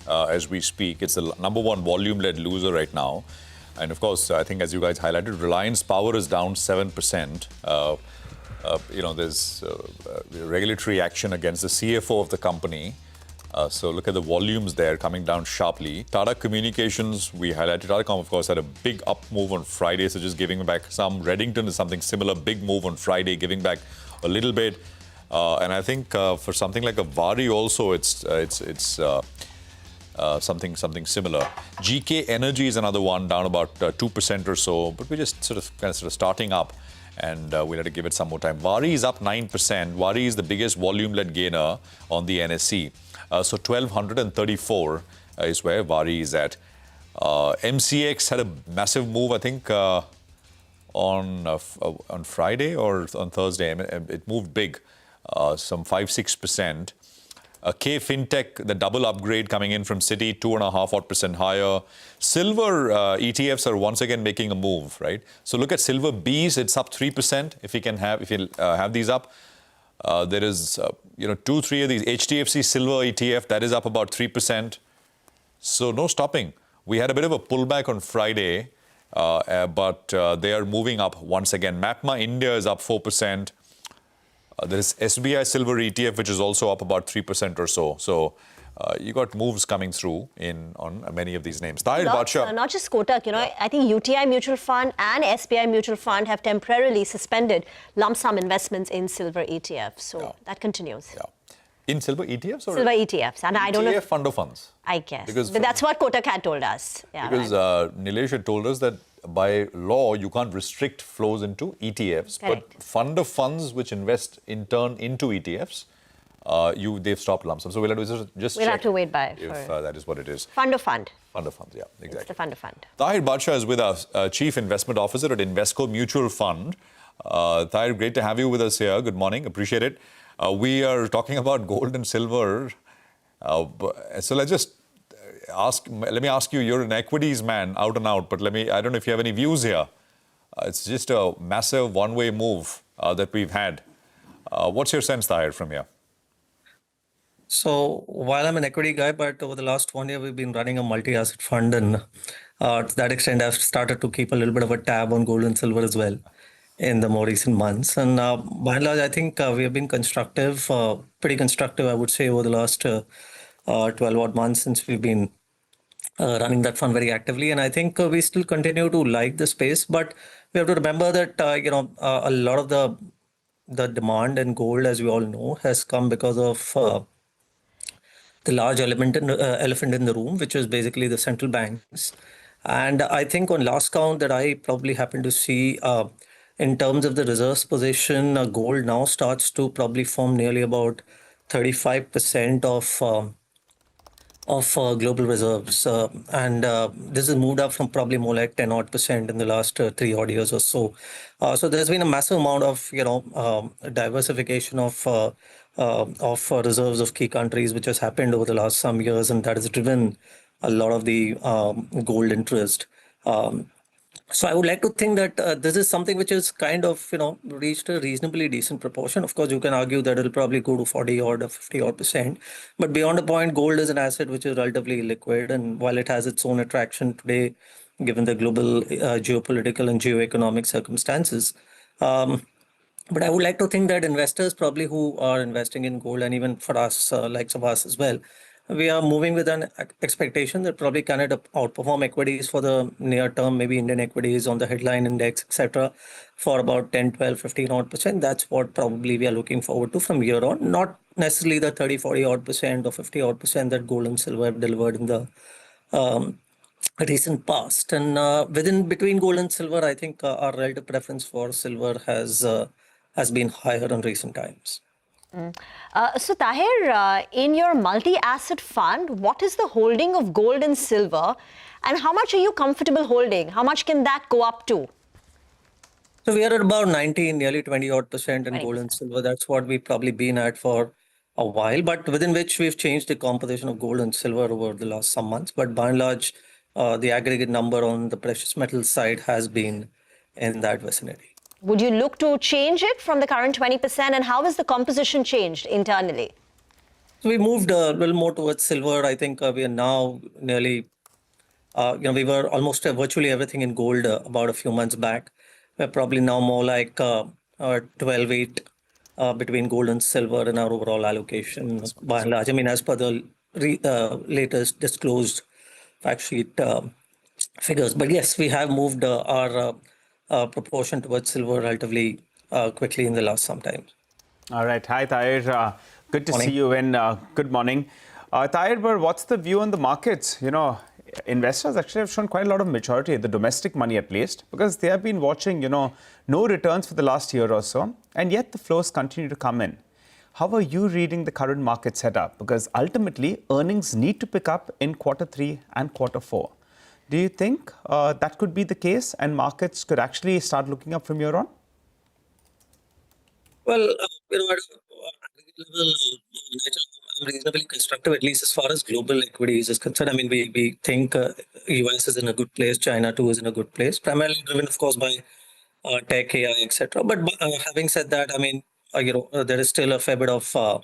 as we speak. It's the number one volume-led loser right now. And of course, I think as you guys highlighted, Reliance Power is down 7%. There's regulatory action against the CFO of the company. So look at the volumes there coming down sharply. Tata Communications, we highlighted. Tata of course, had a big up move on Friday, so just giving back some. Reddington is something similar, big move on Friday, giving back a little bit. And I think for something like a Vari also, it's something similar. GK Energy is another one, down about 2% or so, but we're just sort of starting up, and we'll have to give it some more time. Vari is up 9%. Vari is the biggest volume-led gainer on the NSE. So 1,234 is where Vari is at. MCX had a massive move, I think, on Friday or on Thursday. It moved big, some 5-6%. K Fintech, the double upgrade coming in from Citi, 2.5% higher. Silver ETFs are once again making a move, right? So look at Silver Bs, it's up 3%. If you have these up, there is 2-3 of these. HDFC Silver ETF, that is up about 3%. So no stopping. We had a bit of a pullback on Friday, but they are moving up once again. MAPMA India is up 4%. There is SBI Silver ETF, which is also up about 3% or so. So you got moves coming through on many of these names. Tahir Badshah. Not just Kotak, I think UTI Mutual Fund and SBI Mutual Fund have temporarily suspended lump sum investments in silver ETFs. So that continues. Yeah. In silver ETFs? Or silver ETFs. And I don't know. ETF fund of funds? I guess. But that's what Kotak had told us. Yeah, because Nilesh had told us that by law, you can't restrict flows into ETFs. Correct. But fund of funds which invest in turn into ETFs, they've stopped lump sum. So we'll have to just check have to wait by if that is what it is. Fund of fund. Fund of funds, yeah, exactly. It's the fund of fund. Tahir Badshah is with us, Chief Investment Officer at Invesco Mutual Fund. Tahir, great to have you with us here. Good morning. Appreciate it. We are talking about gold and silver. So let's just let me ask you, you're an equities man, out and out, but I don't know if you have any views here. It's just a massive one-way move that we've had. What's your sense, Tahir, from here? So while I'm an equity guy, but over the last 1 year, we've been running a multi-asset fund, and to that extent, I've started to keep a little bit of a tab on gold and silver as well in the more recent months. And by and large, I think we have been constructive, pretty constructive, I would say, over the last 12 odd months since we've been running that fund very actively. And I think we still continue to like the space, but we have to remember that, a lot of the demand in gold, as we all know, has come because of the large elephant in the room, which is basically the central banks. And I think on last count that I probably happened to see, in terms of the reserves position, gold now starts to probably form nearly about 35% of global reserves. And this has moved up from probably more like 10% in the last 3 odd years or so. So there's been a massive amount of, diversification of reserves of key countries, which has happened over the last some years, and that has driven a lot of the gold interest. So I would like to think that this is something which is kind of, reached a reasonably decent proportion. Of course, you can argue that it'll probably go to 40 odd or 50 odd percent. But beyond a point, gold is an asset which is relatively liquid. And while it has its own attraction today, given the global geopolitical and geoeconomic circumstances, but I would like to think that investors probably who are investing in gold, and even for us, likes of us as well, we are moving with an expectation that probably can outperform equities for the near term, maybe Indian equities on the headline index, etc., for about 10, 12, 15 odd percent. That's what probably we are looking forward to from here on, not necessarily the 30, 40 odd percent or 50 odd percent that gold and silver have delivered in the recent past. And between gold and silver, I think our relative preference for silver has been higher in recent times. So Tahir, in your multi-asset fund, what is the holding of gold and silver, and how much are you comfortable holding? How much can that go up to? So we are at about 19, nearly 20 odd percent in gold and silver. That's what we've probably been at for a while, but within which we've changed the composition of gold and silver over the last some months. But by and large, the aggregate number on the precious metals side has been in that vicinity. Would you look to change it from the current 20%, and how has the composition changed internally? We moved a little more towards silver. I think we are now nearly, we were almost virtually everything in gold about a few months back. We're probably now more like 12-8 between gold and silver in our overall allocation by and large. I mean, as per the latest disclosed fact sheet figures. But yes, we have moved our proportion towards silver relatively quickly in the last some time. All right. Hi, Tahir. Good to see Morning. you and good morning. Tahir, but what's the view on the markets? Investors actually have shown quite a lot of maturity, the domestic money at least, because they have been watching, no returns for the last year or so, and yet the flows continue to come in. How are you reading the current market setup? Because ultimately, earnings need to pick up in quarter 3 and quarter 4. Do you think that could be the case and markets could actually start looking up from here on? Well, at a level, I'm reasonably constructive, at least as far as global equities is concerned. I mean, we think US is in a good place, China too is in a good place, primarily driven, of course, by tech, AI, etc. But having said that, I mean, there is still a fair bit of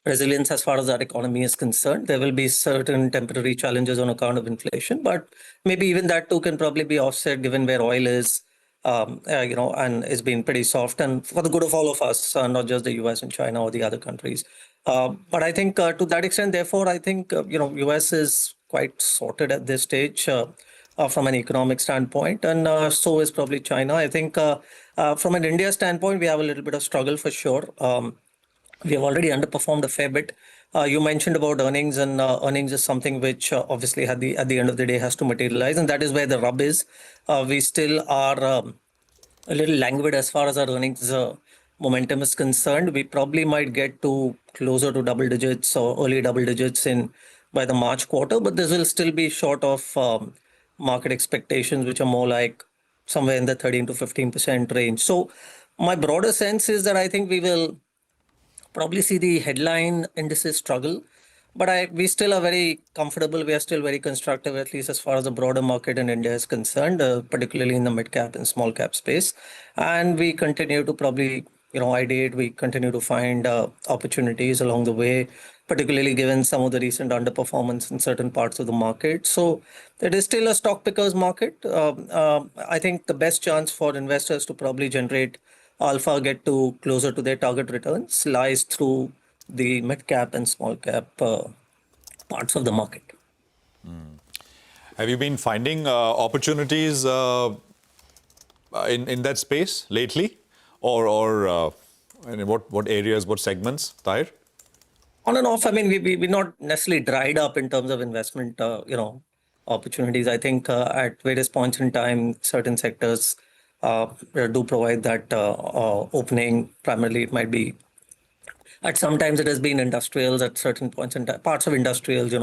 resilience as far as that economy is concerned. There will be certain temporary challenges on account of inflation, but maybe even that too can probably be offset given where oil is, and it's been pretty soft and for the good of all of us, not just the US and China or the other countries. But I think to that extent, therefore, I think, US is quite sorted at this stage from an economic standpoint, and so is probably China. I think from an India standpoint, we have a little bit of struggle for sure. We have already underperformed a fair bit. You mentioned about earnings, and earnings is something which obviously at the end of the day has to materialize, and that is where the rub is. We still are a little languid as far as our earnings momentum is concerned. We probably might get to closer to double digits or early double digits by the March quarter, but this will still be short of market expectations, which are more like somewhere in the 13 to 15% range. So my broader sense is that I think we will probably see the headline indices struggle, but we still are very comfortable. We are still very constructive, at least as far as the broader market in India is concerned, particularly in the mid cap and small cap space. And we continue to probably, ideate. We continue to find opportunities along the way, particularly given some of the recent underperformance in certain parts of the market. So it is still a stock pickers market. I think the best chance for investors to probably generate alpha, get to closer to their target returns, lies through the mid cap and small cap parts of the market. Have you been finding opportunities in that space lately, or in what areas, what segments, Tahir? On and off. I mean, we're not necessarily dried up in terms of investment, opportunities. I think at various points in time, certain sectors do provide that opening. Primarily, it might be at sometimes it has been industrials at certain points in time, parts of industrials,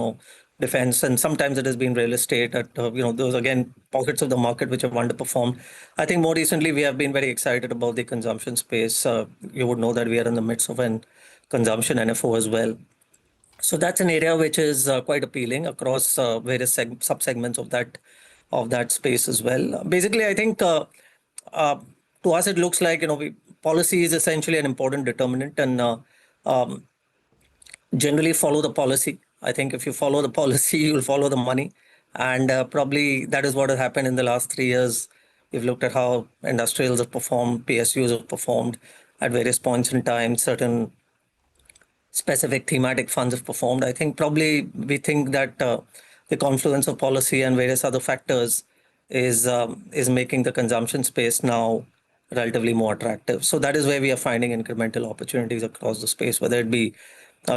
defense, and sometimes it has been real estate at, those again, pockets of the market which have underperformed. I think more recently we have been very excited about the consumption space. You would know that we are in the midst of an consumption NFO as well. So that's an area which is quite appealing across various sub-segments of that space as well. Basically, I think to us it looks like policy is essentially an important determinant, and generally follow the policy. I think if you follow the policy, you'll follow the money, and probably that is what has happened in the last 3 years. We've looked at how industrials have performed, PSUs have performed at various points in time. Certain specific thematic funds have performed. I think probably we think that the confluence of policy and various other factors is making the consumption space now relatively more attractive. So that is where we are finding incremental opportunities across the space, whether it be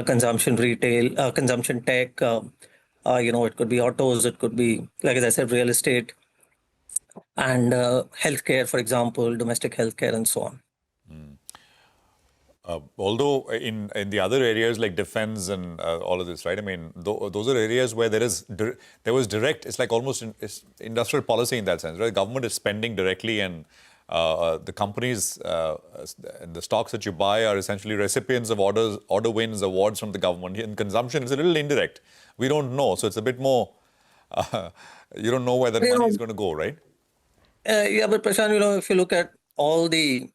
consumption retail, consumption tech, it could be autos, it could be, like as I said, real estate, and healthcare, for example, domestic healthcare, and so on. Although in the other areas like defense and all of this, right? I mean, those are areas where there was direct. It's like almost it's industrial policy in that sense, right? Government is spending directly, and the companies, the stocks that you buy are essentially recipients of order wins, awards from the government. In consumption, it's a little indirect. We don't know, so it's a bit more. You don't know where that money is going to go, right? Yeah, but Prashant, if you look at all the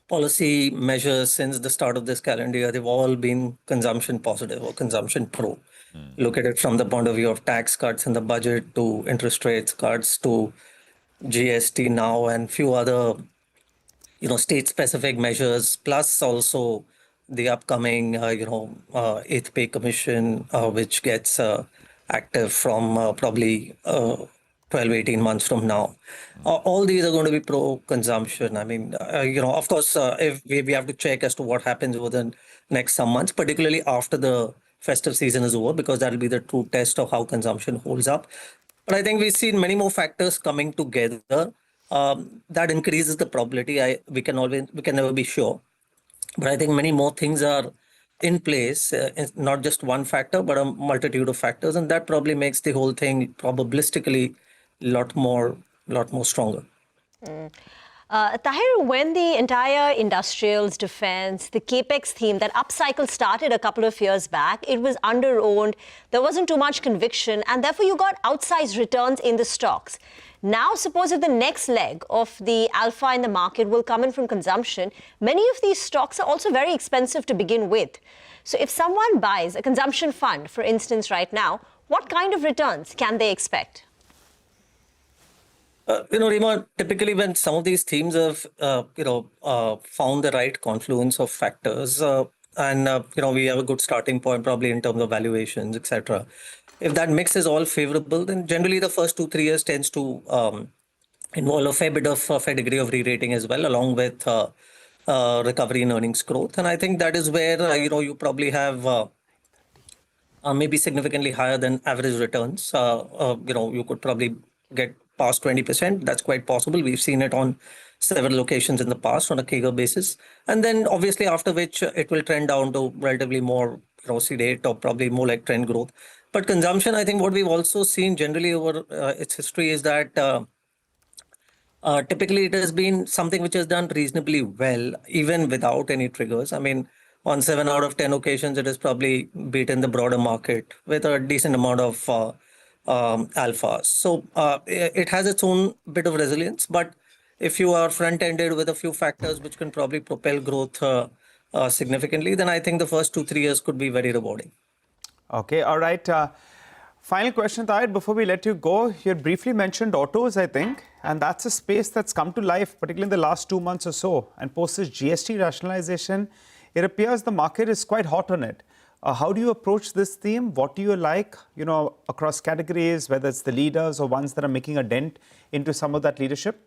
policy measures since the start of this calendar year, they've all been consumption positive or consumption pro. Look at it from the point of view of tax cuts in the budget to interest rates cuts to GST now and few other, state-specific measures, plus also the upcoming, eighth pay commission, which gets active from probably 12, 18 months from now. All these are going to be pro-consumption. I mean, of course, if we have to check as to what happens within next some months, particularly after the festive season is over, because that'll be the true test of how consumption holds up. But I think we've seen many more factors coming together that increases the probability. We can never be sure. But I think many more things are in place, not just one factor, but a multitude of factors. And that probably makes the whole thing probabilistically a lot more stronger. Tahir, when the entire industrials, defense, the capex theme, that upcycle started a couple of years back, it was under-owned, there wasn't too much conviction, and therefore you got outsized returns in the stocks. Now, suppose if the next leg of the alpha in the market will come in from consumption, many of these stocks are also very expensive to begin with. So if someone buys a consumption fund, for instance, right now, what kind of returns can they expect? Rima, typically when some of these themes have, found the right confluence of factors, and we have a good starting point probably in terms of valuations, etc. If that mix is all favorable, then generally the first 2-3 years tends to involve a fair degree of re-rating as well, along with recovery in earnings growth. And I think that is where, you probably have maybe significantly higher than average returns. You could probably get past 20%. That's quite possible. We've seen it on several locations in the past on a CAGR basis. And then obviously after which it will trend down to relatively more sedate or probably more like trend growth. But consumption, I think what we've also seen generally over its history is that typically it has been something which has done reasonably well, even without any triggers. I mean, on 7 out of 10 occasions, it has probably beaten the broader market with a decent amount of alpha. So it has its own bit of resilience, but if you are front-ended with a few factors which can probably propel growth significantly, then I think the first 2-3 years could be very rewarding. Okay, all right. Final question, Tahir, before we let you go. You had briefly mentioned autos, I think, and that's a space that's come to life, particularly in the last 2 months or so. And post this GST rationalization, it appears the market is quite hot on it. How do you approach this theme? What do you like, across categories, whether it's the leaders or ones that are making a dent into some of that leadership?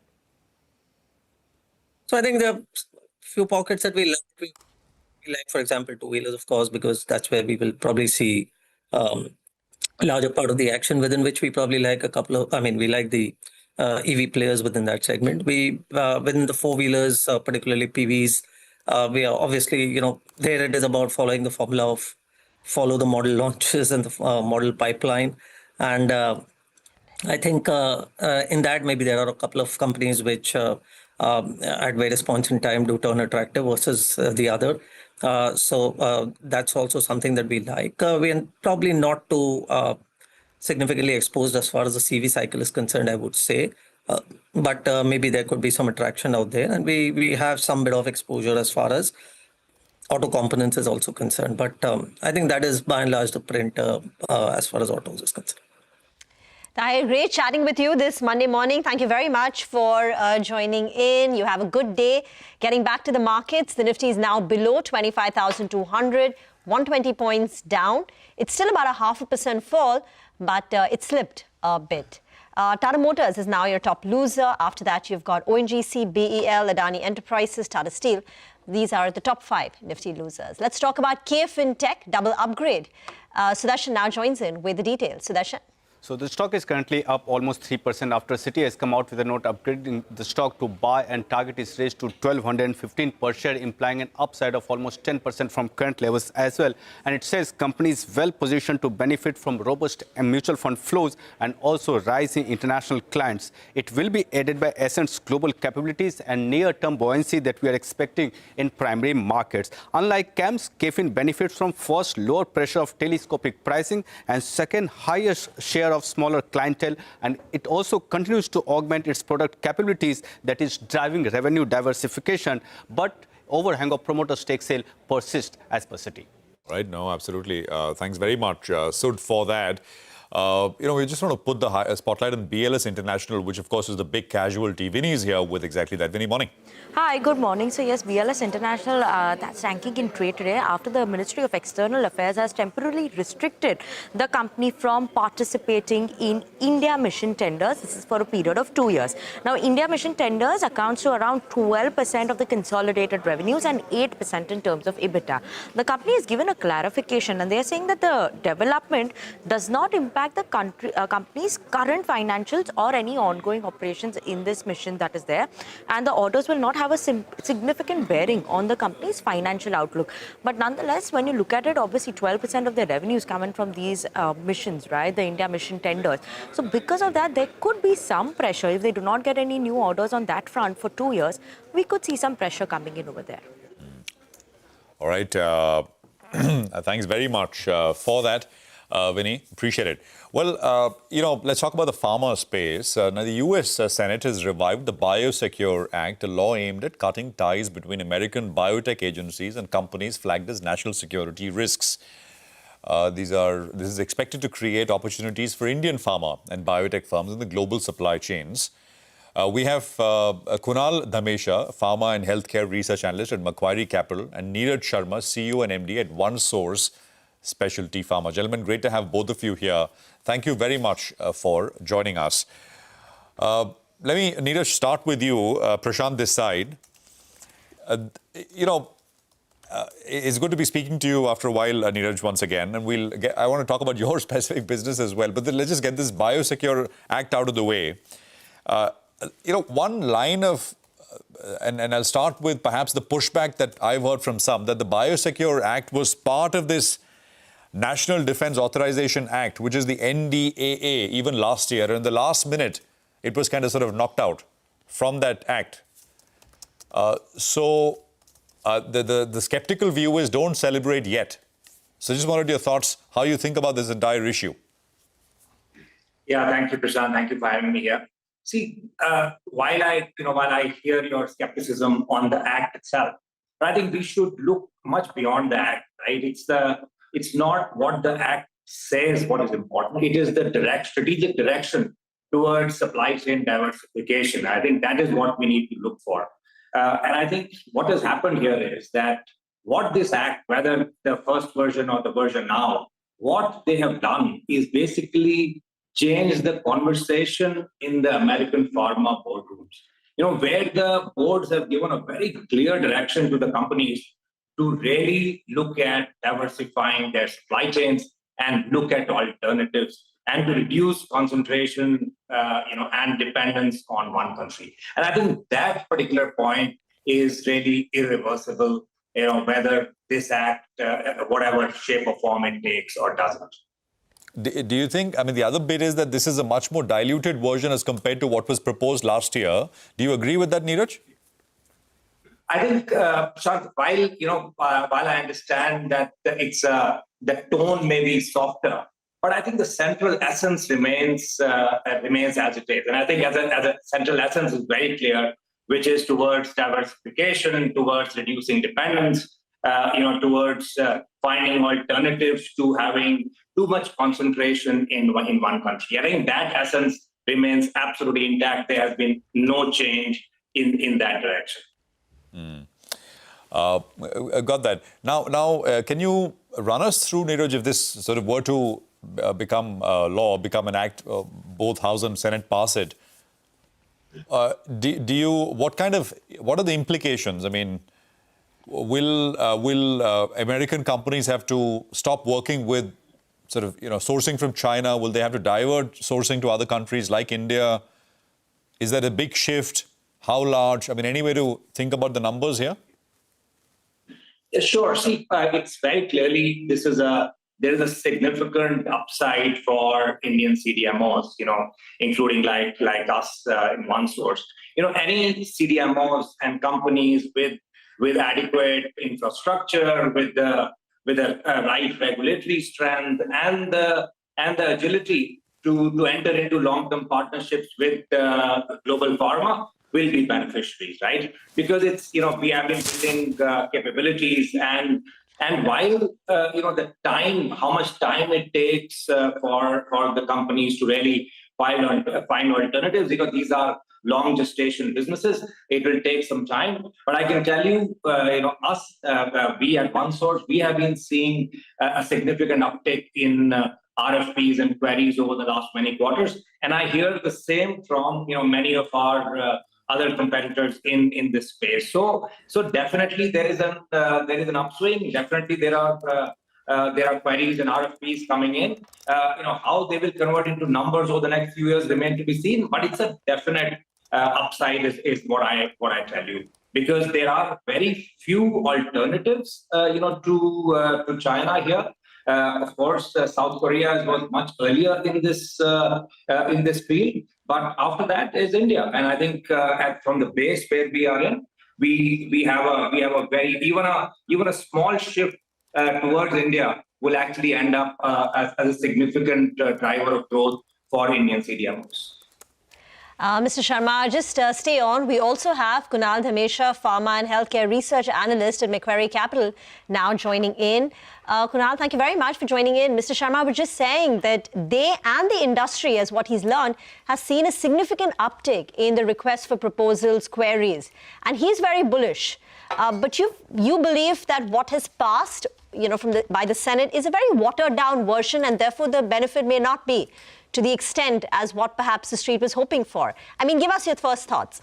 So I think there are few pockets that we like. We like, for example, two-wheelers, of course, because that's where we will probably see a larger part of the action, within which we probably like we like the EV players within that segment. We, within the four-wheelers, particularly PVs, we are obviously, there it is about following the formula of follow the model launches and the model pipeline. And I think in that maybe there are a couple of companies which at various points in time do turn attractive versus the other. So that's also something that we like. We are probably not too significantly exposed as far as the CV cycle is concerned, I would say. But maybe there could be some attraction out there. And we have some bit of exposure as far as auto components is also concerned. But I think that is by and large the print as far as autos is concerned. Tahir, great chatting with you this Monday morning. Thank you very much for joining in. You have a good day. Getting back to the markets, the Nifty is now below 25,200, 120 points down. It's still about a 0.5% fall, but it slipped a bit. Tata Motors is now your top loser. After that, you've got ONGC, BEL, Adani Enterprises, Tata Steel. These are the top 5 Nifty losers. Let's talk about KFin Tech, double upgrade. Sudarshan now joins in with the details. Sudarshan. So the stock is currently up almost 3% after Citi has come out with a note upgrading the stock to buy, and target is raised to 1,215 per share, implying an upside of almost 10% from current levels as well. And it says company is well positioned to benefit from robust mutual fund flows and also rising international clients. It will be aided by Ascent's global capabilities and near-term buoyancy that we are expecting in primary markets. Unlike CAMS, KFin benefits from first, lower pressure of telescopic pricing, and second, higher share share of smaller clientele, and it also continues to augment its product capabilities that is driving revenue diversification. But overhang of promoter stake sale persists as per Citi. Right, no, absolutely. Thanks very much, Sud, for that. We just want to put the spotlight on BLS International, which, of course, is the big casualty. Vinny is here with exactly that. Vinny, morning. Hi, good morning. So yes, BLS International, that's ranking in trade today after the Ministry of External Affairs has temporarily restricted the company from participating in India mission tenders. This is for a period of 2 years. Now, India mission tenders accounts to around 12% of the consolidated revenues and 8% in terms of EBITDA. The company has given a clarification, and they are saying that the development does not impact the company's current financials or any ongoing operations in this mission that is there, and the orders will not have a significant bearing on the company's financial outlook. But nonetheless, when you look at it, obviously 12% of their revenues coming from these missions, right, the India mission tenders. So because of that, there could be some pressure. If they do not get any new orders on that front for 2 years, we could see some pressure coming in over there. All right. Thanks very much for that, Vinny. Appreciate it. Well, let's talk about the pharma space. Now, the U.S. Senate has revived the Biosecure Act, a law aimed at cutting ties between American biotech agencies and companies flagged as national security risks. This is expected to create opportunities for Indian pharma and biotech firms in the global supply chains. We have Kunal Dhamesha, Pharma and Healthcare Research Analyst at Macquarie Capital, and Neeraj Sharma, CEO and MD at OneSource Specialty Pharma. Gentlemen, great to have both of you here. Thank you very much for joining us. Let me, Neeraj, start with you. Prashant, this side. It's good to be speaking to you after a while, Neeraj, once again. And I want to talk about your specific business as well. But then let's just get this Biosecure Act out of the way. One line of, and I'll start with perhaps the pushback that I've heard from some, that the Biosecure Act was part of this National Defense Authorization Act, which is the NDAA, even last year. And in the last minute, it was kind of sort of knocked out from that act. So the skeptical view is don't celebrate yet. So just wanted your thoughts, how you think about this entire issue. Yeah, thank you, Prashant. Thank you for having me here. See, while I hear your skepticism on the act itself, I think we should look much beyond the act, right? It's not what the act says what is important. It is the strategic direction towards supply chain diversification. I think that is what we need to look for. And I think what has happened here is that what this act, whether the first version or the version now, what they have done is basically change the conversation in the American pharma boardrooms. Where the boards have given a very clear direction to the companies to really look at diversifying their supply chains and look at alternatives and to reduce concentration, and dependence on one country. And I think that particular point is really irreversible, whether this act, whatever shape or form it takes or doesn't. Do you think, the other bit is that this is a much more diluted version as compared to what was proposed last year. Do you agree with that, Neeraj? I think, Prashant, while I understand that the tone may be softer, but I think the central essence remains as it is. And I think as a central essence is very clear, which is towards diversification, towards reducing dependence, towards finding alternatives to having too much concentration in one country. I think that essence remains absolutely intact. There has been no change in that direction. Got that. Now, can you run us through, Neeraj, if this sort of were to become law, become an act, both House and Senate pass it? What are the implications? Will American companies have to stop working with sourcing from China? Will they have to divert sourcing to other countries like India? Is that a big shift? How large? Any way to think about the numbers here? Yeah, sure. See, it's very clearly there is a significant upside for Indian CDMOs, including like us in OneSource. Any CDMOs and companies with adequate infrastructure, with the right regulatory strength and the agility to enter into long-term partnerships with global pharma will be beneficiaries, right? Because it's, we have been building capabilities, and while the time, how much time it takes for the companies to really find alternatives, because these are long gestation businesses, it will take some time. But I can tell you, we at OneSource, we have been seeing a significant uptick in RFPs and queries over the last many quarters, and I hear the same from many of our other competitors in this space. So definitely there is an upswing. Definitely there are queries and RFPs coming in. How they will convert into numbers over the next few years remain to be seen. But it's a definite upside is what I tell you, because there are very few alternatives, to China here. Of course, South Korea was much earlier in this field, but after that is India, and I think from the base where we are in, we have a very even a small shift towards India will actually end up as a significant driver of growth for Indian CDMOs. Mr. Sharma, just stay on. We also have Kunal Dhamesha, Pharma and Healthcare Research Analyst at Macquarie Capital, now joining in. Kunal, thank you very much for joining in. Mr. Sharma was just saying that they and the industry, as what he's learned, has seen a significant uptick in the request for proposals, queries. And he's very bullish. But you believe that what has passed, by the Senate is a very watered down version, and therefore the benefit may not be to the extent as what perhaps the street was hoping for. I mean, give us your first thoughts.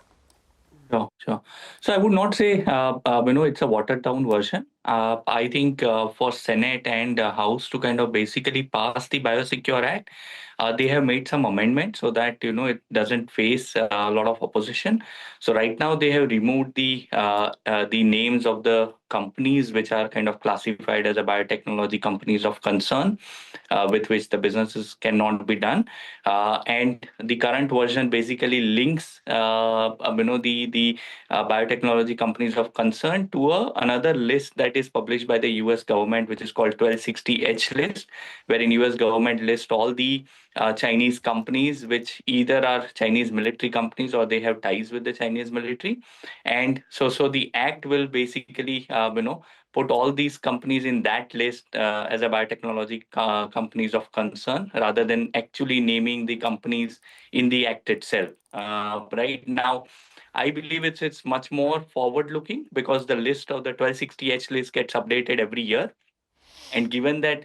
Sure. So I would not say, it's a watered down version. I think for Senate and House to kind of basically pass the Biosecure Act, they have made some amendments so that, it doesn't face a lot of opposition. So right now they have removed the names of the companies which are kind of classified as a biotechnology companies of concern, with which the businesses cannot be done. And the current version basically links, the biotechnology companies of concern to another list that is published by the US government, which is called 1260H list, wherein US government lists all the Chinese companies which either are Chinese military companies or they have ties with the Chinese military. And so the act will basically put all these companies in that list as a biotechnology companies of concern, rather than actually naming the companies in the act itself. Right now, I believe it's much more forward-looking, because the list of the 1260H list gets updated every year. And given that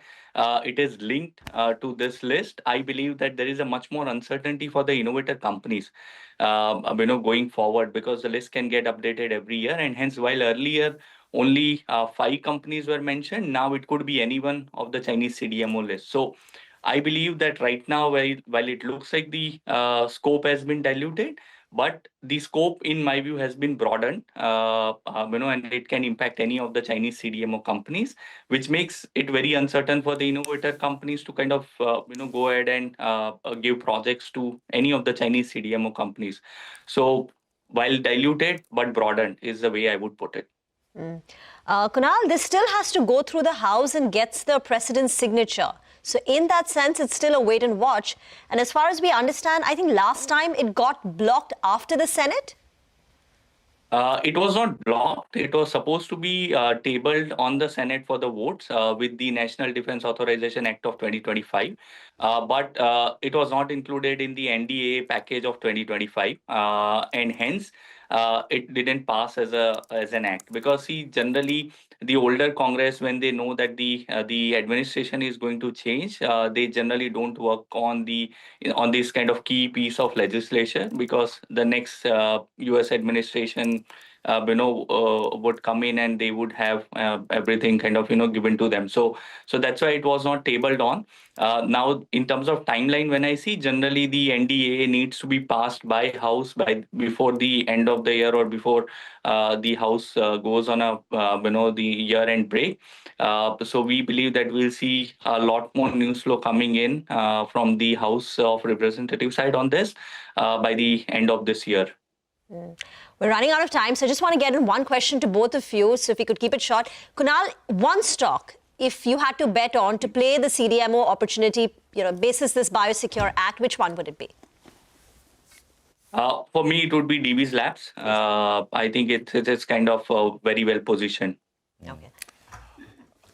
it is linked to this list, I believe that there is a much more uncertainty for the innovator companies, going forward, because the list can get updated every year. And hence, while earlier only 5 companies were mentioned, now it could be any one of the Chinese CDMO list. So I believe that right now, while it looks like the scope has been diluted, but the scope, in my view, has been broadened, and it can impact any of the Chinese CDMO companies, which makes it very uncertain for the innovator companies to kind of, go ahead and give projects to any of the Chinese CDMO companies. So while diluted but broadened is the way I would put it. Kunal, this still has to go through the House and gets the President's signature. So in that sense, it's still a wait and watch. And as far as we understand, I think last time it got blocked after the Senate? It was not blocked. It was supposed to be tabled on the Senate for the votes with the National Defense Authorization Act of 2025. But it was not included in the NDA package of 2025. And hence, it didn't pass as an act, because generally the older Congress, when they know that the administration is going to change, they generally don't work on this kind of key piece of legislation, because the next US administration would come in and they would have everything kind of given to them. So that's why it was not tabled on. Now, in terms of timeline, when I see, generally the NDA needs to be passed by House before the end of the year, or before the House goes on the year-end break. So we believe that we'll see a lot more news flow coming in from the House of Representatives side on this by the end of this year. We're running out of time, so I just want to get in one question to both of you, so if you could keep it short. Kunal, one stock if you had to bet on to play the CDMO opportunity, basis this Biosecure Act, which one would it be? For me, it would be DB's Labs. I think it's kind of very well positioned. Okay.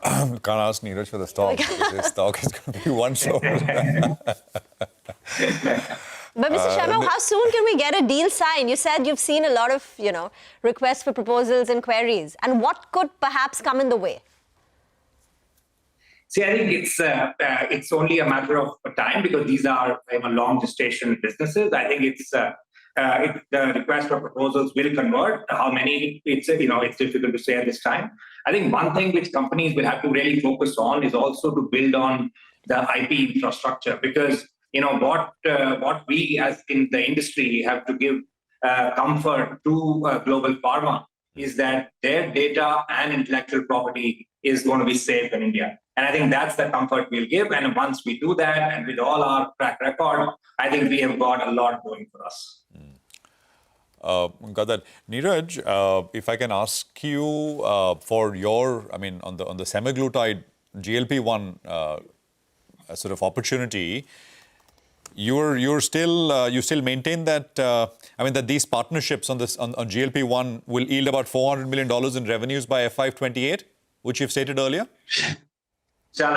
Can't ask Neeraj for the stock. His stock is going to be one short. But Mr. Sharma, how soon can we get a deal signed? You said you've seen a lot of, requests for proposals and queries. And what could perhaps come in the way? See, I think it's only a matter of time because these are long gestation businesses. I think it's the request for proposals will convert. How many? It's difficult to say at this time. I think one thing which companies will have to really focus on is also to build on the IP infrastructure, because what we as in the industry have to give comfort to global pharma is that their data and intellectual property is going to be safe in India. And I think that's the comfort we'll give. And once we do that, and with all our track record, I think we have got a lot going for us. Got that. Neeraj, if I can ask you for your, on the semaglutide GLP-1 sort of opportunity, you still maintain that that these partnerships on GLP-1 will yield about $400 million in revenues by FY28, which you've stated earlier. So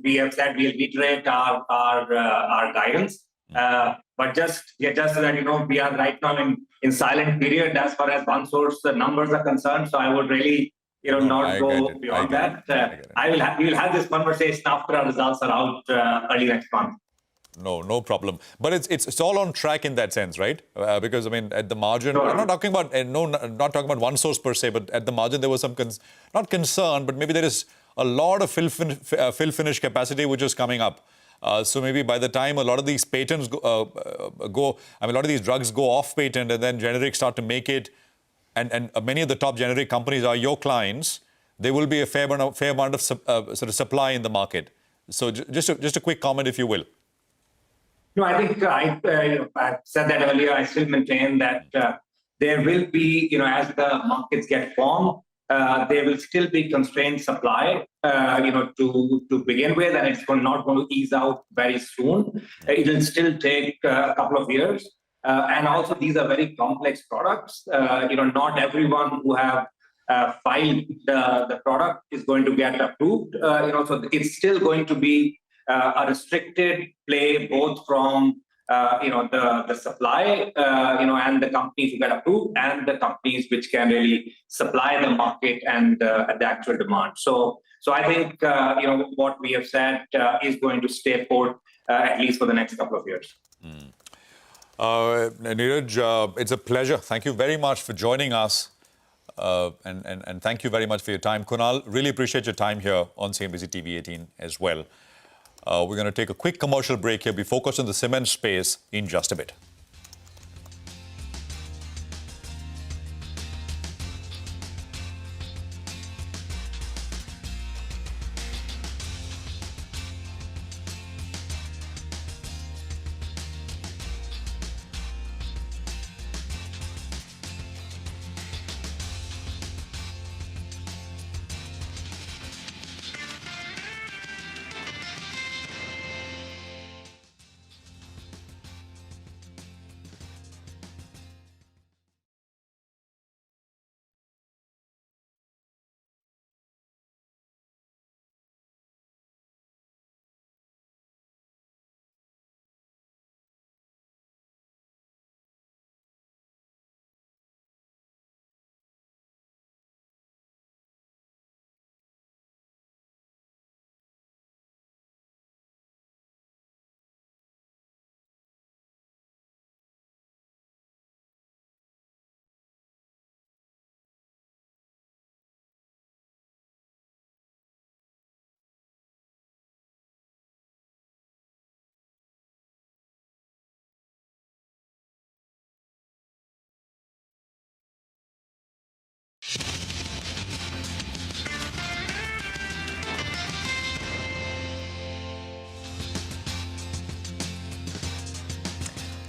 we have said we'll reiterate our guidance, but just so that we are right now in silent period as far as one source numbers are concerned. So I would really not go beyond that. We will have this conversation after our results are out early next month. No problem. But it's all on track in that sense, right? Because at the margin, sure. I'm not talking about not talking about one source per se, but at the margin there was some not concern, but maybe there is a lot of fill finish capacity which is coming up. So maybe by the time a lot of these patents a lot of these drugs go off patent and then generics start to make it, and many of the top generic companies are your clients, there will be a fair amount of sort of supply in the market. So just a quick comment, if you will. No, I think I said that earlier. I still maintain that there will be, as the markets get formed, there will still be constrained supply, to begin with, and it's not going to ease out very soon. It will still take a couple of years, and also these are very complex products. Not everyone who have filed the product is going to get approved. So it's still going to be a restricted play, both from the supply, and the companies who get approved, and the companies which can really supply the market and the actual demand. So I think what we have said is going to stay put at least for the next couple of years. Neeraj, it's a pleasure. Thank you very much for joining us, and thank you very much for your time. Kunal, really appreciate your time here on CNBC-TV18 as well. We're going to take a quick commercial break here. We focus on the cement space in just a bit.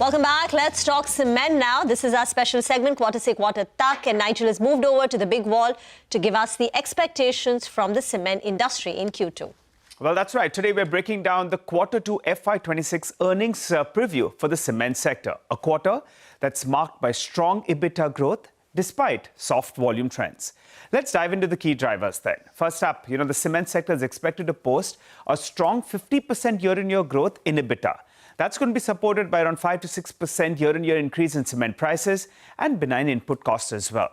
Welcome back. Let's talk cement now. This is our special segment, Quarter Se Quarter Tak, and Nigel has moved over to the big wall to give us the expectations from the cement industry in Q2. Well, that's right. Today, we're breaking down the Q2 FY26 earnings preview for the cement sector. A quarter that's marked by strong EBITDA growth despite soft volume trends. Let's dive into the key drivers then. First up, the cement sector is expected to post a strong 50% year-on-year growth in EBITDA. That's going to be supported by around 5 to 6% year-on-year increase in cement prices and benign input costs as well.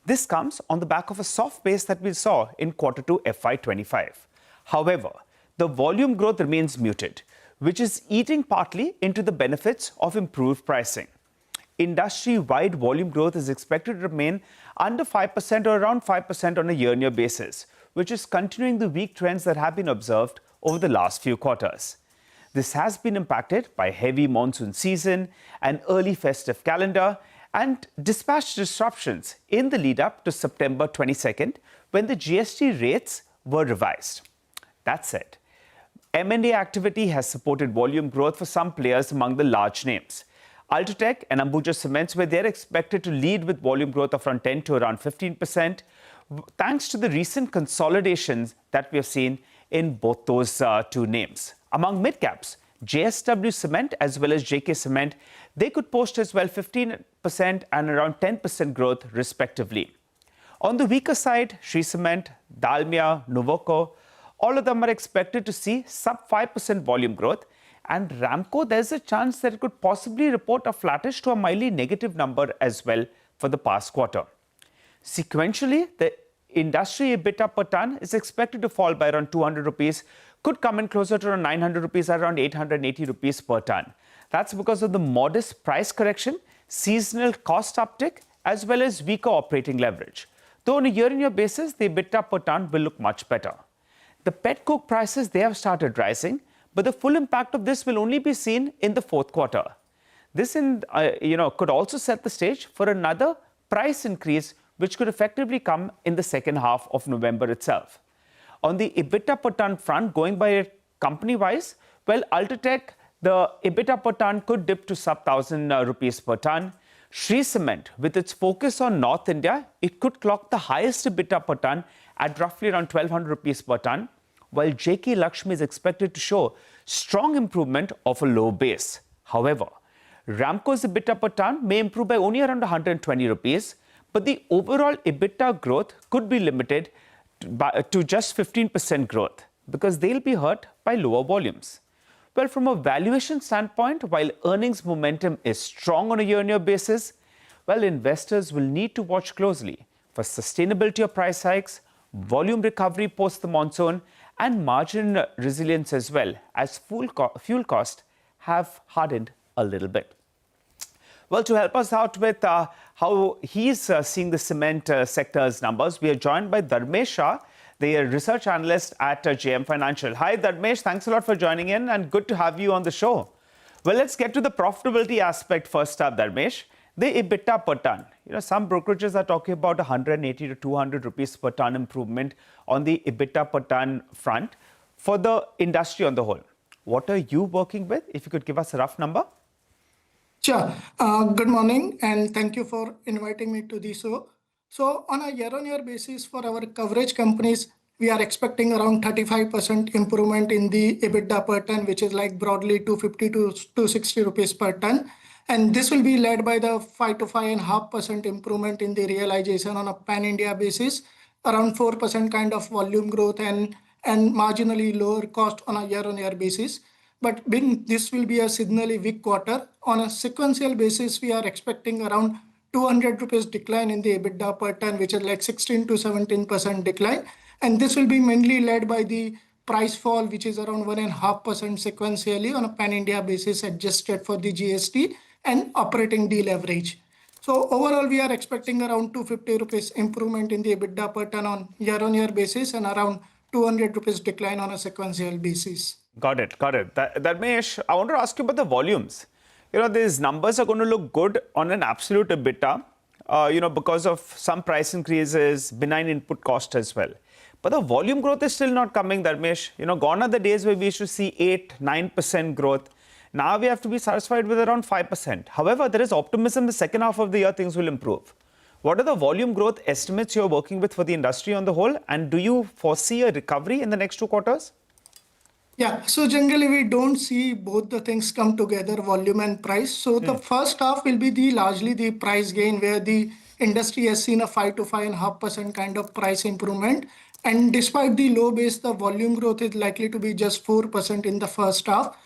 This comes on the back of a soft base that we saw in Q2 FY25. However, the volume growth remains muted, which is eating partly into the benefits of improved pricing. Industry-wide volume growth is expected to remain under 5% or around 5% on a year-on-year basis, which is continuing the weak trends that have been observed over the last few quarters. This has been impacted by heavy monsoon season, an early festive calendar, and dispatch disruptions in the lead-up to September 22nd, when the GST rates were revised. That said, M&A activity has supported volume growth for some players among the large names. Ultratech and Ambuja Cements, where they're expected to lead with volume growth of around 10 to around 15%, thanks to the recent consolidations that we have seen in both those two names. Among mid-caps, JSW Cement as well as JK Cement, they could post as well 15% and around 10% growth respectively. On the weaker side, Shree Cement, Dalmia, Nuvoco, all of them are expected to see sub 5% volume growth. And Ramco, there's a chance that it could possibly report a flattish to a mildly negative number as well for the past quarter. Sequentially, the industry EBITDA per ton is expected to fall by around 200 rupees, could come in closer to around 900 rupees, around 880 rupees per ton. That's because of the modest price correction, seasonal cost uptick, as well as weaker operating leverage. Though on a year-on-year basis, the EBITDA per ton will look much better. The pet coke prices, they have started rising, but the full impact of this will only be seen in the fourth quarter. This could also set the stage for another price increase, which could effectively come in the second half of November itself. On the EBITDA per ton front, going by company-wise, well, Ultratech, the EBITDA per ton could dip to sub 1,000 rupees per ton. Shree Cement, with its focus on North India, it could clock the highest EBITDA per ton at roughly around 1,200 rupees per ton, while JK Lakshmi is expected to show strong improvement of a low base. However, Ramco's EBITDA per ton may improve by only around 120 rupees, but the overall EBITDA growth could be limited to just 15% growth because they'll be hurt by lower volumes. Well, from a valuation standpoint, while earnings momentum is strong on a year-on-year basis, well, investors will need to watch closely for sustainability of price hikes, volume recovery post the monsoon, and margin resilience as well, as fuel costs have hardened a little bit. Well, to help us out with how he's seeing the cement sector's numbers, we are joined by Dharmesh Shah, the research analyst at JM Financial. Hi, Dharmesh. Thanks a lot for joining in and good to have you on the show. Well, let's get to the profitability aspect first up, Dharmesh. The EBITDA per ton. Some brokerages are talking about 180 to 200 rupees per ton improvement on the EBITDA per ton front for the industry on the whole. What are you working with? If you could give us a rough number. Sure. Good morning and thank you for inviting me to the show. So on a year-on-year basis for our coverage companies, we are expecting around 35% improvement in the EBITDA per ton, which is like broadly 250 to 260 rupees per ton. And this will be led by the 5 to 5.5% improvement in the realization on a pan-India basis, around 4% kind of volume growth and marginally lower cost on a year-on-year basis. But being this will be a seasonally weak quarter, on a sequential basis, we are expecting around 200 rupees decline in the EBITDA per ton, which is like 16 to 17% decline. And this will be mainly led by the price fall, which is around 1.5% sequentially on a pan-India basis adjusted for the GST and operating deleverage. So overall, we are expecting around 250 rupees improvement in the EBITDA per ton on year-on-year basis and around 200 rupees decline on a sequential basis. Got it. Dharmesh, I want to ask you about the volumes. These numbers are going to look good on an absolute EBITDA, because of some price increases, benign input cost as well. But the volume growth is still not coming, Dharmesh. Gone are the days where we used to see 8-9% growth. Now we have to be satisfied with around 5%. However, there is optimism the second half of the year things will improve. What are the volume growth estimates you're working with for the industry on the whole? And do you foresee a recovery in the next 2 quarters? Yeah, so generally we don't see both the things come together, volume and price. So the first half will be largely the price gain, where the industry has seen a 5 to 5.5% kind of price improvement. And despite the low base, the volume growth is likely to be just 4% in the first half.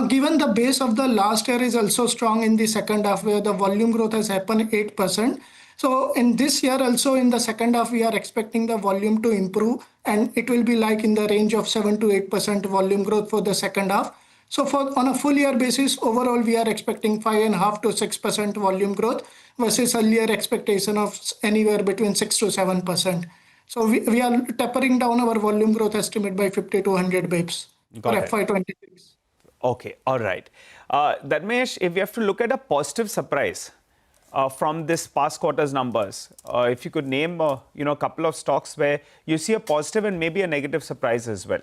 Given the base of the last year is also strong in the second half, where the volume growth has happened 8%. So in this year also, in the second half, we are expecting the volume to improve, and it will be like in the range of 7 to 8% volume growth for the second half. So on a full year basis, overall, we are expecting 5.5 to 6% volume growth versus earlier expectation of anywhere between 6 to 7%. So we are tapering down our volume growth estimate by 50 to 100 bips for FY26. Okay, all right. Dharmesh, if we have to look at a positive surprise from this past quarter's numbers, if you could name a couple of stocks where you see a positive and maybe a negative surprise as well.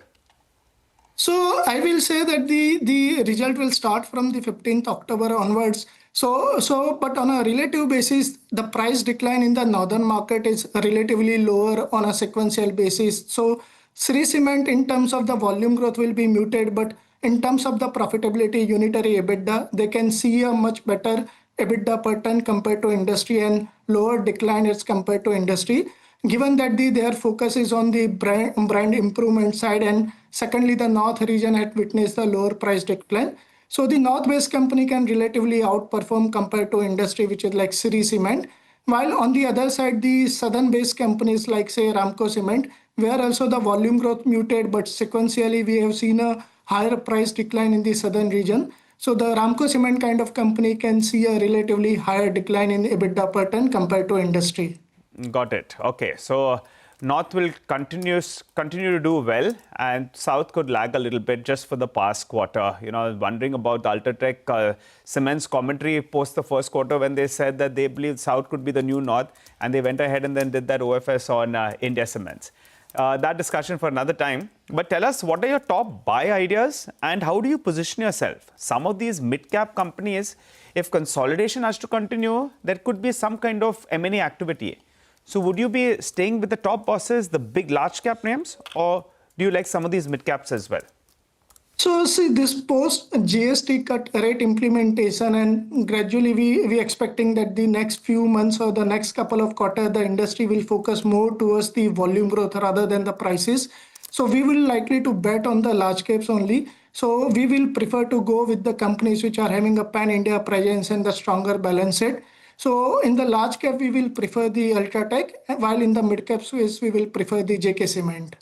So I will say that the result will start from the 15th October onwards. But on a relative basis, the price decline in the northern market is relatively lower on a sequential basis. So Sri Cement in terms of the volume growth will be muted, but in terms of the profitability, unitary EBITDA, they can see a much better EBITDA per ton compared to industry and lower decline as compared to industry. Given that their focus is on the brand improvement side, and secondly, the north region had witnessed the lower price decline. So the north-based company can relatively outperform compared to industry, which is like Sri Cement. While on the other side, the southern-based companies like say Ramco Cement, where also the volume growth muted, but sequentially we have seen a higher price decline in the southern region. So the Ramco Cement kind of company can see a relatively higher decline in EBITDA per ton compared to industry. Got it. Okay. So North will continue to do well, and South could lag a little bit just for the past quarter. Wondering about the Ultratech Cement's commentary post the first quarter when they said that they believe South could be the new North, and they went ahead and then did that OFS on India Cements. That discussion for another time. But tell us, what are your top buy ideas and how do you position yourself? Some of these mid-cap companies, if consolidation has to continue, there could be some kind of M&A activity. So would you be staying with the top bosses, the big large cap names, or do you like some of these mid caps as well? So see, this post GST cut rate implementation, and gradually we expecting that the next few months or the next couple of quarters, the industry will focus more towards the volume growth rather than the prices. So we will likely to bet on the large caps only. So we will prefer to go with the companies which are having a pan-India presence and the stronger balance sheet. So in the large cap, we will prefer the Ultratech, while in the mid cap space, we will prefer the JK Cement.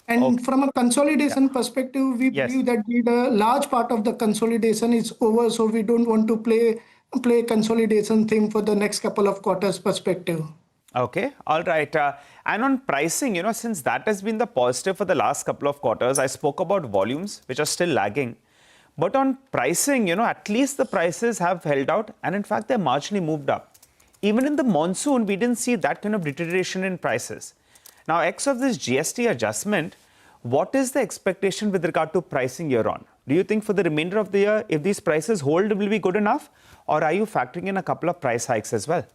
And from a consolidation perspective, we believe that the large part of the consolidation is over. So we don't want to play consolidation theme for the next couple of quarters perspective. Okay, all right. And on pricing, since that has been the positive for the last couple of quarters, I spoke about volumes, which are still lagging. But on pricing, at least the prices have held out, and in fact, they're marginally moved up. Even in the monsoon, we didn't see that kind of deterioration in prices. Now, X of this GST adjustment, what is the expectation with regard to pricing year on? Do you think for the remainder of the year, if these prices hold, will be good enough? Or are you factoring in a couple of price hikes as well?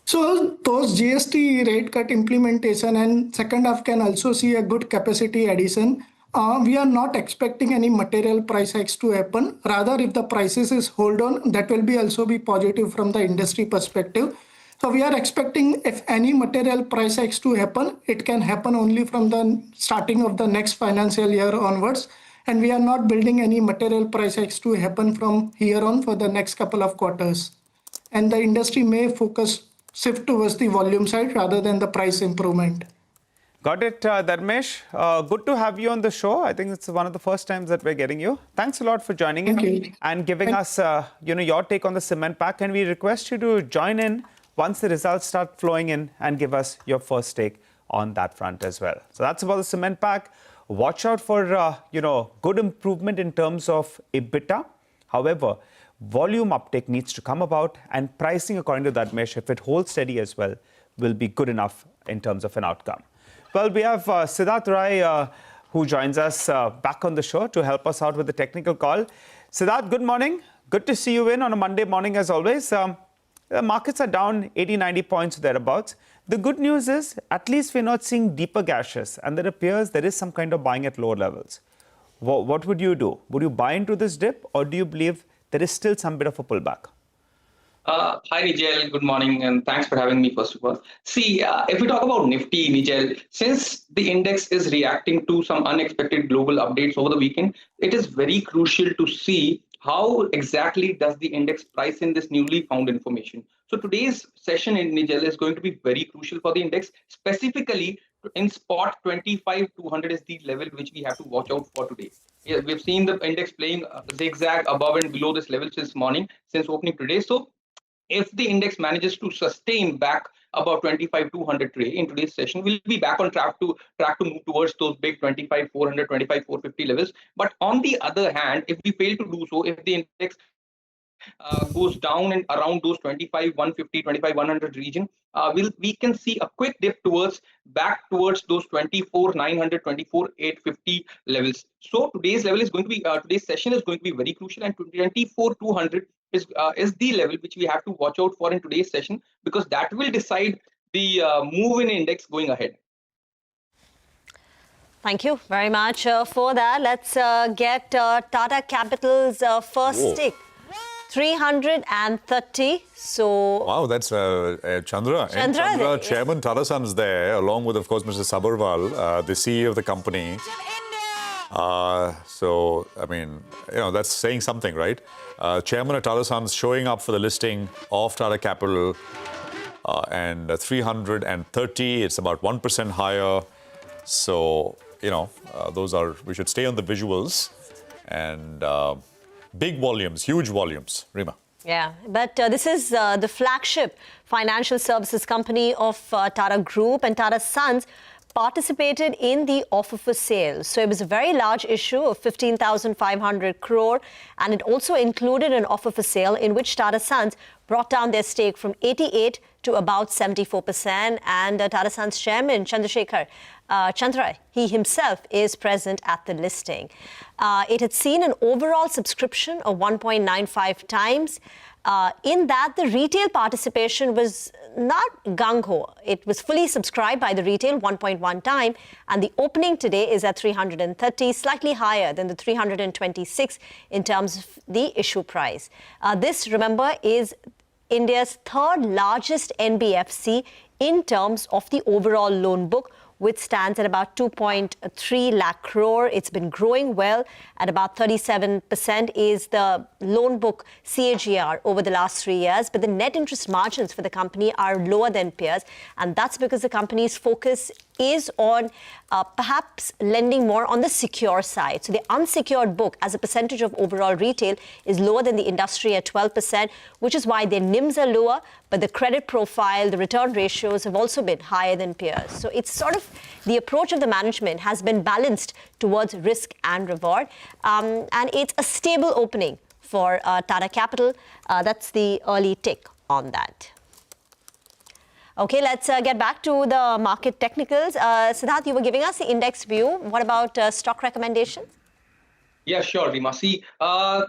So those GST rate cut implementation and second half can also see a good capacity addition. We are not expecting any material price hikes to happen. Rather, if the prices is hold on, that will be also be positive from the industry perspective. So we are expecting if any material price hikes to happen, it can happen only from the starting of the next financial year onwards. And we are not building any material price hikes to happen from here on for the next couple of quarters. And the industry may shift towards the volume side rather than the price improvement. Got it, Dharmesh. Good to have you on the show. I think it's one of the first times that we're getting you. Thanks a lot for joining in and giving us, your take on the cement pack. And we request you to join in once the results start flowing in and give us your first take on that front as well. So that's about the cement pack. Watch out for, good improvement in terms of EBITDA. However, volume uptake needs to come about, and pricing, according to Dharmesh, if it holds steady as well, will be good enough in terms of an outcome. Well, we have Siddharth Rai, who joins us back on the show to help us out with the technical call. Siddharth, good morning. Good to see you in on a Monday morning as always. The markets are down 80, 90 points thereabouts. The good news is at least we're not seeing deeper gashes, and it appears there is some kind of buying at lower levels. What would you do? Would you buy into this dip, or do you believe there is still some bit of a pullback? Hi, Nigel. Good morning, and thanks for having me, first of all. See, if we talk about Nifty, Nigel, since the index is reacting to some unexpected global updates over the weekend, it is very crucial to see how exactly does the index price in this newly found information. So today's session in Nigel is going to be very crucial for the index, specifically in spot 25,200 is the level which we have to watch out for today. Yeah, we've seen the index playing zigzag above and below this level since morning, since opening today. So if the index manages to sustain back about 25,200 today in today's session, we'll be back on track to move towards those big 25,400, 25,450 levels. But on the other hand, if we fail to do so, if the index goes down and around those 25,150, 25,100 region, we can see a quick dip back towards those 24,900, 24,850 levels. So today's level is going to be today's session is going to be very crucial, and 24,200 is the level which we have to watch out for in today's session, because that will decide the move in index going ahead. Thank you very much for that. Let's get Tata Capital's first stick. 330. So wow, that's Chandra. Chandra, Chairman Tata Sons there, along with, of course, Mr. Sabharwal, the CEO of the company. So, I mean, that's saying something, right? Chairman of Tata Sons showing up for the listing of Tata Capital, and 330. It's about 1% higher. So, we should stay on the visuals, and big volumes, huge volumes. Rima. Yeah, but this is the flagship financial services company of Tata Group, and Tata Sons participated in the offer for sale. So it was a very large issue of 15,500 crore, and it also included an offer for sale in which Tata Sons brought down their stake from 88 to about 74%. And Tata Sons chairman Chandrasekhar Chandra, he himself is present at the listing. It had seen an overall subscription of 1.95 times. In that, the retail participation was not gung-ho. It was fully subscribed by the retail 1.1 time, and the opening today is at 330, slightly higher than the 326 in terms of the issue price. This, remember, is India's third largest NBFC in terms of the overall loan book, which stands at about 2.3 lakh crore. It's been growing well at about 37% is the loan book CAGR over the last 3 years. But the net interest margins for the company are lower than peers. And that's because the company's focus is on perhaps lending more on the secure side. So the unsecured book as a percentage of overall retail is lower than the industry at 12%, which is why their NIMs are lower, but the credit profile, the return ratios have also been higher than peers. So it's sort of the approach of the management has been balanced towards risk and reward. And it's a stable opening for Tata Capital. That's the early tick on that. Okay, let's get back to the market technicals. Siddharth, you were giving us the index view. What about stock recommendations? Yeah, sure, Rima. See, I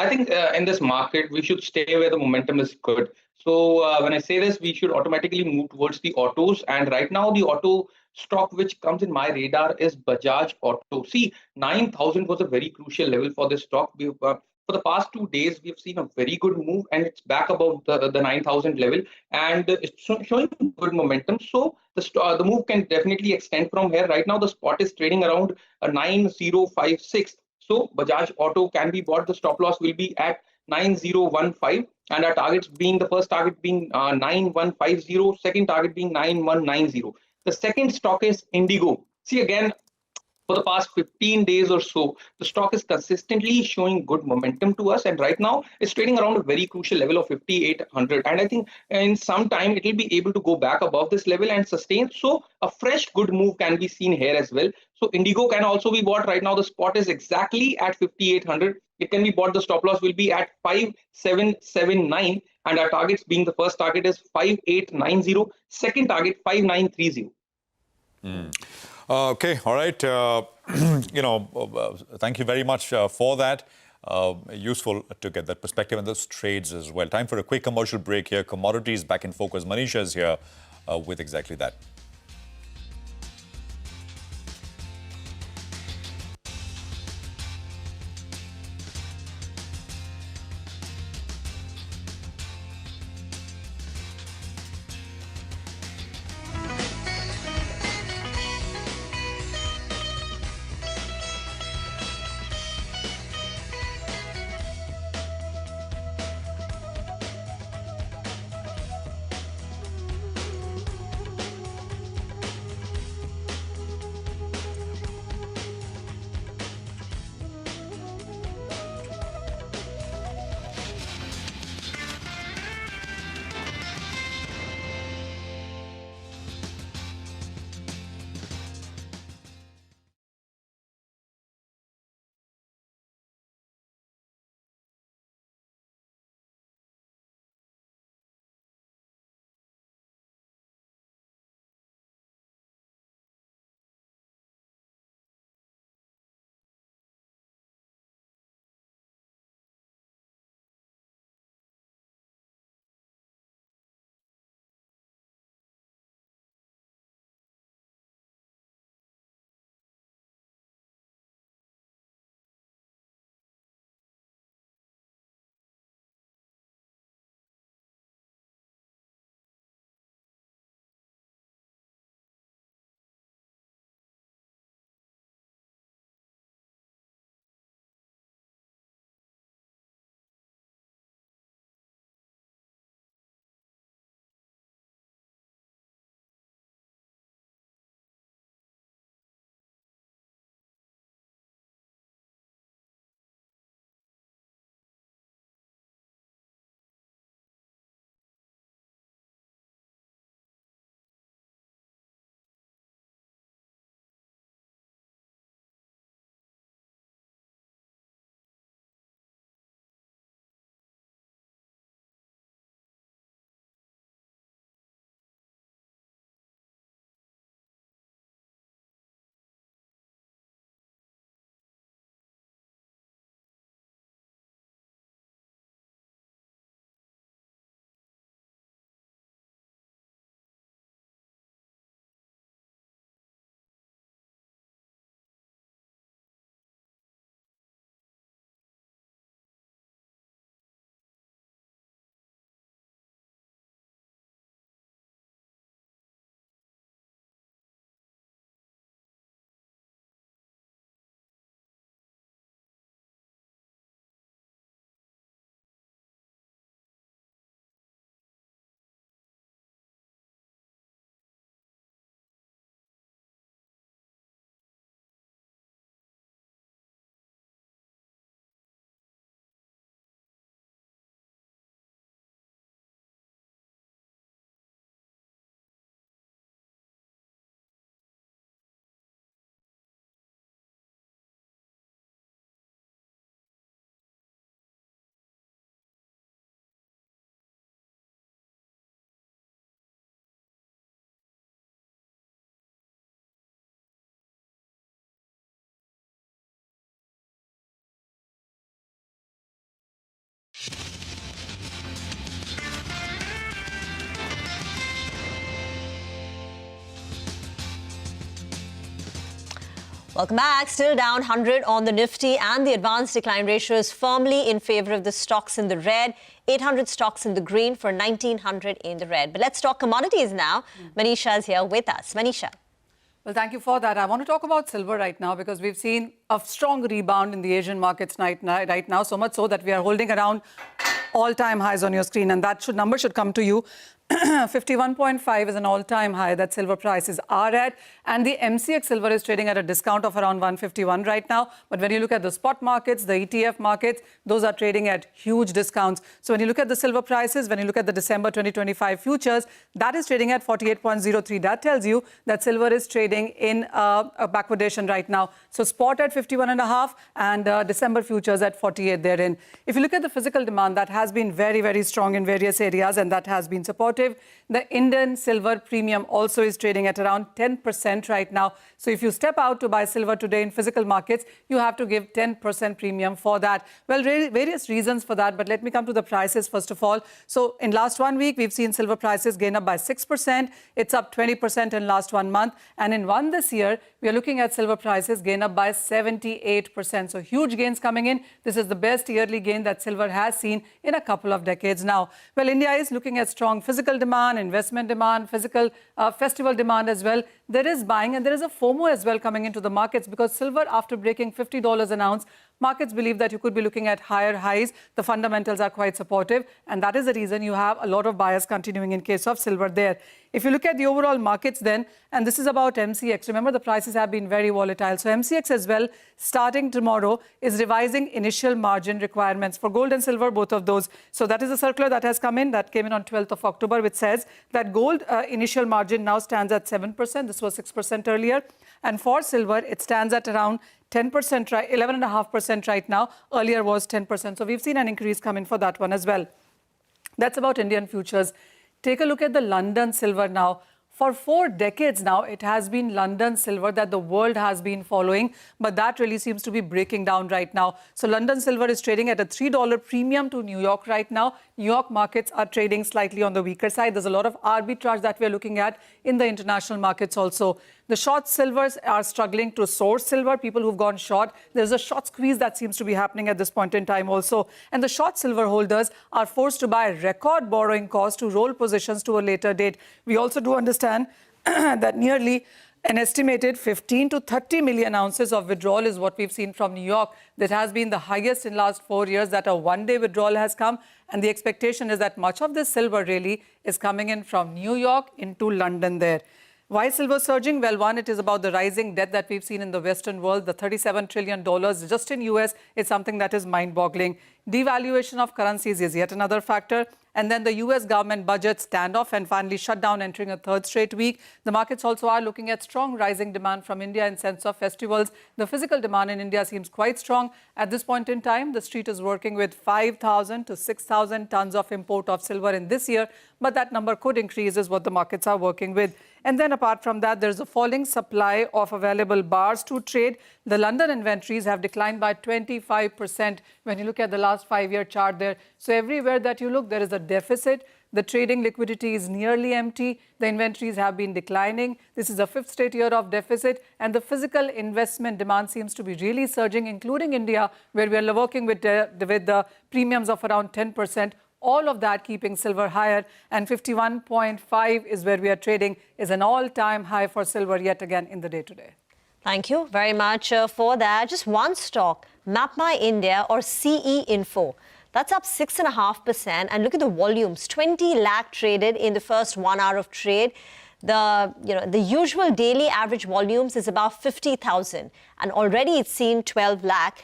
think in this market, we should stay where the momentum is good. So when I say this, we should automatically move towards the autos. And right now, the auto stock which comes in my radar is Bajaj Auto. See, 9,000 was a very crucial level for this stock. For the past 2 days, we've seen a very good move, and it's back above the 9,000 level, and it's showing good momentum. So the move can definitely extend from here. Right now, the spot is trading around 9,056. So Bajaj Auto can be bought. The stop loss will be at 9,015, and our targets being the first target being 9,150, second target being 9,190. The second stock is Indigo. See, again, for the past 15 days or so, the stock is consistently showing good momentum to us. And right now, it's trading around a very crucial level of 5,800. And I think in some time, it will be able to go back above this level and sustain. So a fresh good move can be seen here as well. So Indigo can also be bought. Right now, the spot is exactly at 5,800. It can be bought. The stop loss will be at 5,779. And our targets being the first target is 5,890. Second target, 5,930. Okay, all right. Thank you very much for that. Useful to get that perspective and those trades as well. Time for a quick commercial break here. Commodities back in focus. Manisha is here with exactly that. Welcome back. Still down 100 on the Nifty, and the advanced decline ratio is firmly in favor of the stocks in the red. 800 stocks in the green for 1900 in the red. But let's talk commodities now. Manisha is here with us. Manisha. Well, thank you for that. I want to talk about silver right now because we've seen a strong rebound in the Asian markets right now, so much so that we are holding around all-time highs on your screen, and that number should come to you. 51.5 is an all-time high that silver prices are at, and the MCX silver is trading at a discount of around 151 right now. But when you look at the spot markets, the ETF markets, those are trading at huge discounts. So when you look at the silver prices, when you look at the December 2025 futures, that is trading at 48.03. That tells you that silver is trading in a backwardation right now. So spot at 51.5 and December futures at 48 therein. If you look at the physical demand, that has been very, very strong in various areas, and that has been supported supportive. The Indian silver premium also is trading at around 10% right now. So if you step out to buy silver today in physical markets, you have to give 10% premium for that. Well, various reasons for that, but let me come to the prices first of all. So in last 1 week, we've seen silver prices gain up by 6%. It's up 20% in last 1 month. And in one this year, we are looking at silver prices gain up by 78%. So huge gains coming in. This is the best yearly gain that silver has seen in a couple of decades now. Well, India is looking at strong physical demand, investment demand, physical festival demand as well. There is buying and there is a FOMO as well coming into the markets because silver, after breaking $50 an ounce, markets believe that you could be looking at higher highs. The fundamentals are quite supportive, and that is the reason you have a lot of buyers continuing in case of silver there. If you look at the overall markets then, and this is about MCX, remember the prices have been very volatile. So MCX as well, starting tomorrow, is revising initial margin requirements for gold and silver, both of those. So that is a circular that has come in, that came in on 12th of October, which says that gold initial margin now stands at 7%. This was 6% earlier. And for silver, it stands at around 10%, 11.5% right now. Earlier was 10%. So we've seen an increase come in for that one as well. That's about Indian futures. Take a look at the London silver now. For 4 decades now, it has been London silver that the world has been following, but that really seems to be breaking down right now. So London silver is trading at a $3 premium to New York right now. New York markets are trading slightly on the weaker side. There's a lot of arbitrage that we're looking at in the international markets also. The short silvers are struggling to source silver. People who've gone short, there's a short squeeze that seems to be happening at this point in time also. And the short silver holders are forced to buy record borrowing costs to roll positions to a later date. We also do understand that nearly an estimated 15 to 30 million ounces of withdrawal is what we've seen from New York. That has been the highest in last 4 years that a one-day withdrawal has come. And the expectation is that much of this silver really is coming in from New York into London there. Why is silver surging? Well, one, it is about the rising debt that we've seen in the Western world. The $37 trillion just in US is something that is mind-boggling. Devaluation of currencies is yet another factor. And then the US government budget standoff and finally shutdown entering a third straight week. The markets also are looking at strong rising demand from India in sense of festivals. The physical demand in India seems quite strong. At this point in time, the street is working with 5,000 to 6,000 tons of import of silver in this year. But that number could increase is what the markets are working with. And then apart from that, there's a falling supply of available bars to trade. The London inventories have declined by 25% when you look at the last 5-year chart there. So everywhere that you look, there is a deficit. The trading liquidity is nearly empty. The inventories have been declining. This is the 5th straight year of deficit. And the physical investment demand seems to be really surging, including India, where we are working with the premiums of around 10%. All of that keeping silver higher, and 51.5 is where we are trading, is an all-time high for silver yet again in the day today. Thank you very much for that. Just one stock, MapMy India or CE Info. That's up 6.5%. And look at the volumes, 20 lakh traded in the first 1 hour of trade. The usual daily average volumes is about 50,000. And already it's seen 20 lakh.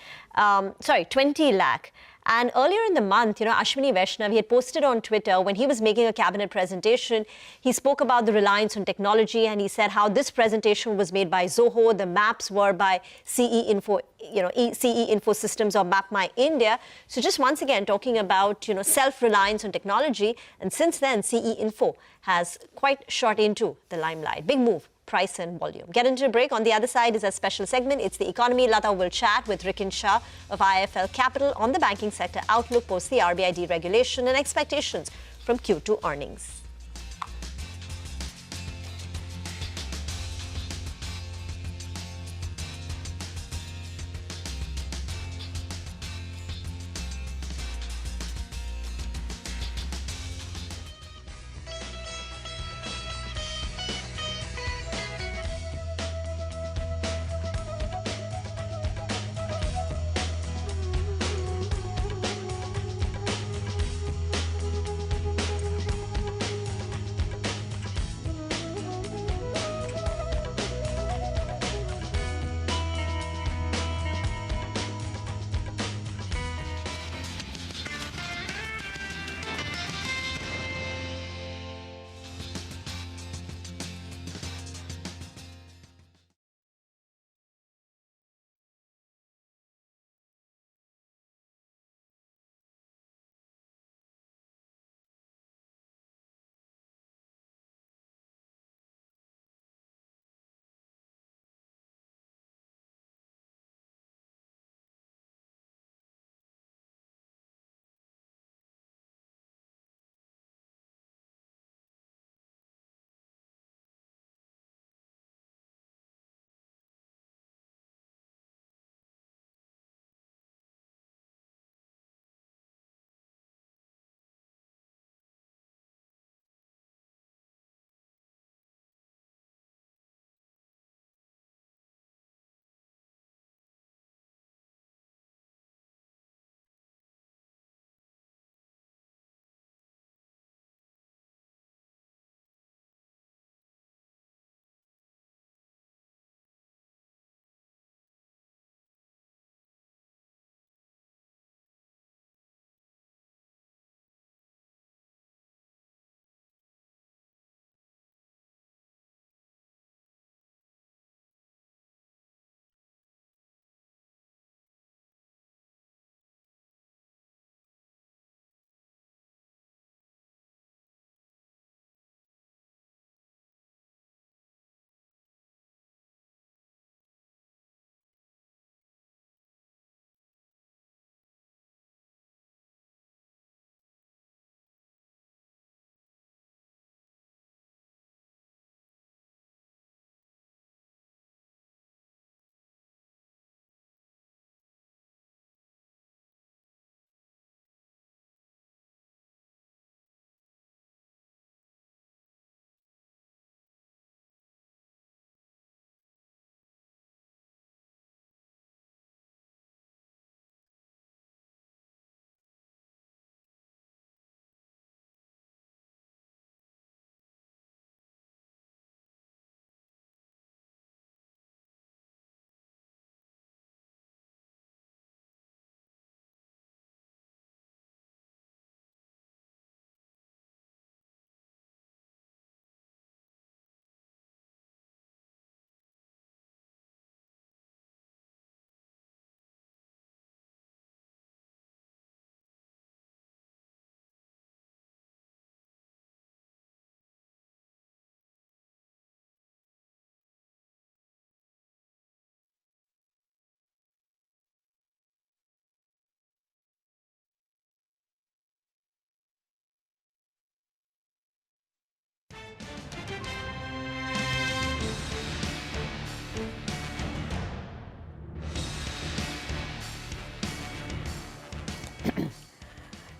And earlier in the month, Ashwini Vaishnav, he had posted on Twitter when he was making a cabinet presentation. He spoke about the reliance on technology, and he said how this presentation was made by Zoho. The maps were by CE Info, CE Info Systems or MapMy India. So just once again talking about self-reliance on technology. And since then, CE Info has quite shot into the limelight. Big move. Price and volume. Get into a break. On the other side is a special segment. It's the economy. Lata will chat with Rikin Shah of IIFL Capital on the banking sector outlook post the RBI deregulation and expectations from Q2 earnings.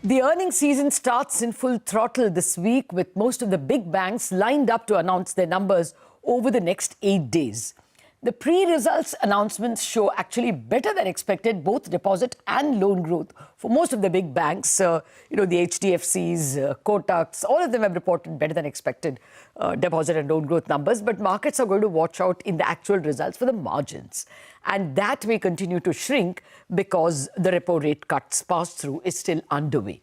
The earnings season starts in full throttle this week, with most of the big banks lined up to announce their numbers over the next 8 days. The pre-results announcements show actually better than expected both deposit and loan growth for most of the big banks. The HDFCs, Kotaks, all of them have reported better than expected deposit and loan growth numbers. But markets are going to watch out in the actual results for the margins. And that may continue to shrink because the repo rate cuts pass-through is still underway.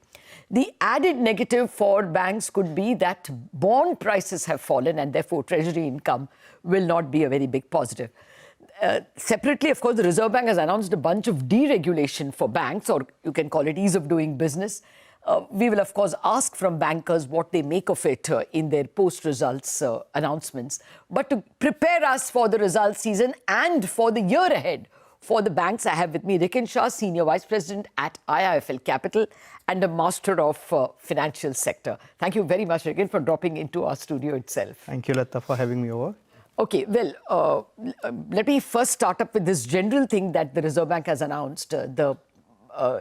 The added negative for banks could be that bond prices have fallen and therefore treasury income will not be a very big positive. Separately, of course, the Reserve Bank has announced a bunch of deregulation for banks, or you can call it ease of doing business. We will, of course, ask from bankers what they make of it in their post-results announcements. But to prepare us for the results season and for the year ahead, for the banks, I have with me Rikin Shah, Senior Vice President at IIFL Capital and a master of financial sector. Thank you very much, Rikin, for dropping into our studio itself. Thank you, Lata, for having me over. Okay, well, let me first start up with this general thing that the Reserve Bank has announced, the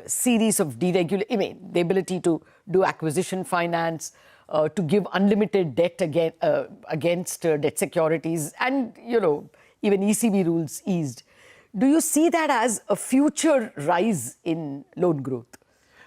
series of deregulation, the ability to do acquisition finance, to give unlimited debt against debt securities, and, even ECB rules eased. Do you see that as a future rise in loan growth?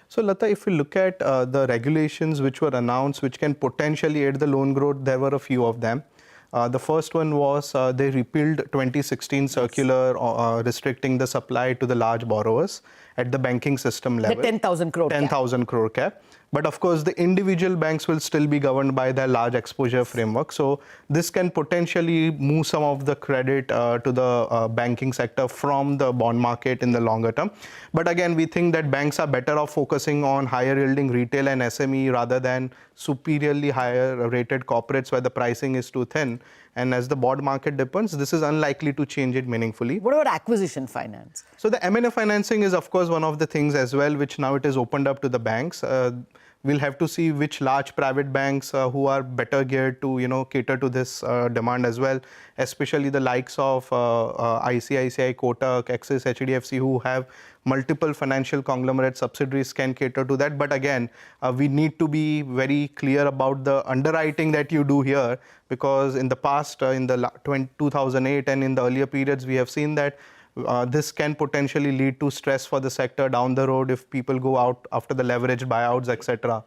So, Lata, if we look at the regulations which were announced, which can potentially aid the loan growth, there were a few of them. The first one was they repealed 2016 circular restricting the supply to the large borrowers at the banking system level. The 10,000 crore 10,000 crore cap. But of course, the individual banks will still be governed by their large exposure framework. So this can potentially move some of the credit to the banking sector from the bond market in the longer term. But again, we think that banks are better off focusing on higher yielding retail and SME rather than superiorly higher rated corporates where the pricing is too thin. And as the bond market depends, this is unlikely to change it meaningfully. What about acquisition finance? So the M&A financing is, of course, one of the things as well, which now it is opened up to the banks. We'll have to see which large private banks who are better geared to, cater to this demand as well, especially the likes of ICICI, Kotak, Axis, HDFC, who have multiple financial conglomerate subsidiaries can cater to that. But again, we need to be very clear about the underwriting that you do here, because in the past, in the 2008 and in the earlier periods, we have seen that this can potentially lead to stress for the sector down the road if people go out after the leveraged buyouts, etc.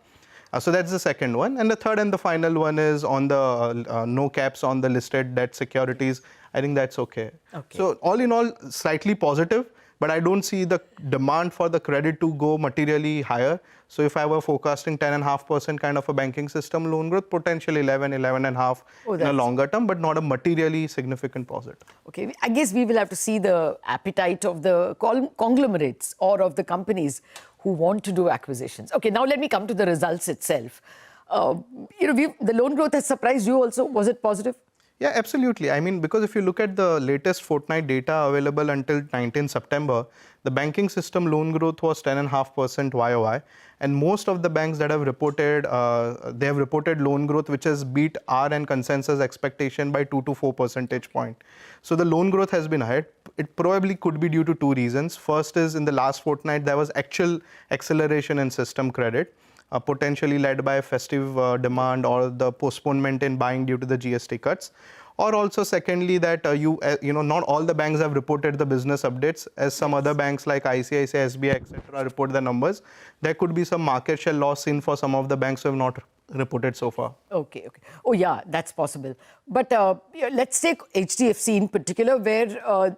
So that's the second one. And the third and the final one is on the no caps on the listed debt securities. I think that's okay. So all in all, slightly positive, but I don't see the demand for the credit to go materially higher. So if I were forecasting 10.5% kind of a banking system loan growth, potentially 11.5 in a longer term, but not a materially significant positive. Okay, I guess we will have to see the appetite of the conglomerates or of the companies who want to do acquisitions. Okay, now let me come to the results itself. The loan growth has surprised you also. Was it positive? Yeah, absolutely. I mean, because if you look at the latest fortnight data available until 19 September, the banking system loan growth was 10.5% YOY. And most of the banks that have reported, they have reported loan growth which has beat our and consensus expectation by 2 to 4 percentage points. So the loan growth has been high. It probably could be due to two reasons. First is in the last fortnight, there was actual acceleration in system credit, potentially led by festive demand or the postponement in buying due to the GST cuts. Or also secondly that not all the banks have reported the business updates, as some other banks like ICICI, SBI, etc. report the numbers. There could be some market share loss in for some of the banks who have not reported so far. Okay. Oh yeah, that's possible. But let's take HDFC in particular, where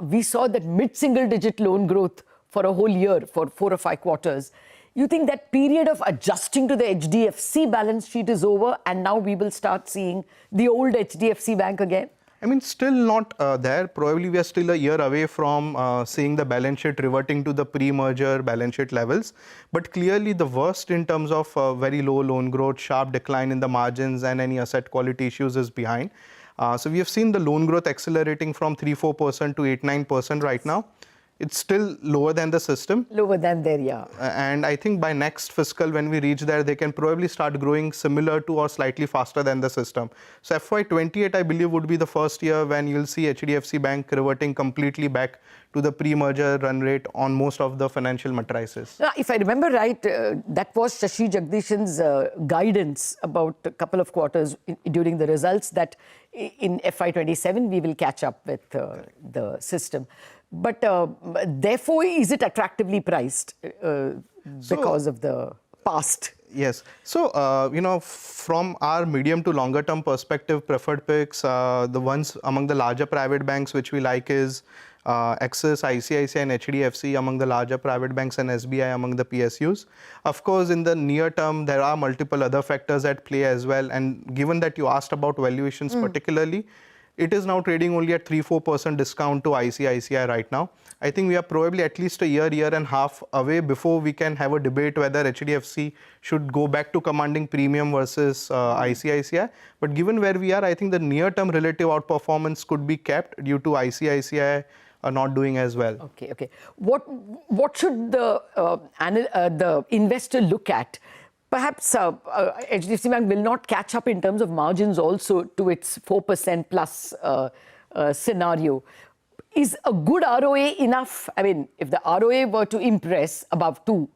we saw that mid-single digit loan growth for a whole year, for 4 or 5 quarters. You think that period of adjusting to the HDFC balance sheet is over and now we will start seeing the old HDFC bank again? I mean, still not there. Probably we are still a year away from seeing the balance sheet reverting to the pre-merger balance sheet levels. But clearly the worst in terms of very low loan growth, sharp decline in the margins and any asset quality issues is behind. So we have seen the loan growth accelerating from 3-4% to 8-9% right now. it's still lower than the system. Lower than there, yeah. And I think by next fiscal, when we reach there, they can probably start growing similar to or slightly faster than the system. So FY28, I believe, would be the first year when you'll see HDFC Bank reverting completely back to the pre-merger run rate on most of the financial matrices. Now, if I remember right, that was Shashi Jagdishan's guidance about a couple of quarters during the results that in FY27 we will catch up with the system. But therefore, is it attractively priced because of the past? Yes. So, you know, from our medium to longer term perspective, preferred picks, the ones among the larger private banks which we like is Axis, ICICI and HDFC among the larger private banks and SBI among the PSUs. Of course, in the near term, there are multiple other factors at play as well. And given that you asked about valuations particularly, it is now trading only at 3-4% discount to ICICI right now. I think we are probably at least a year and a half away before we can have a debate whether HDFC should go back to commanding premium versus ICICI. But given where we are, I think the near-term relative outperformance could be kept due to ICICI not doing as well. Okay. What should the investor look at? Perhaps HDFC Bank will not catch up in terms of margins also to its 4% plus scenario. Is a good ROA enough? I mean, if the ROA were to impress above 2,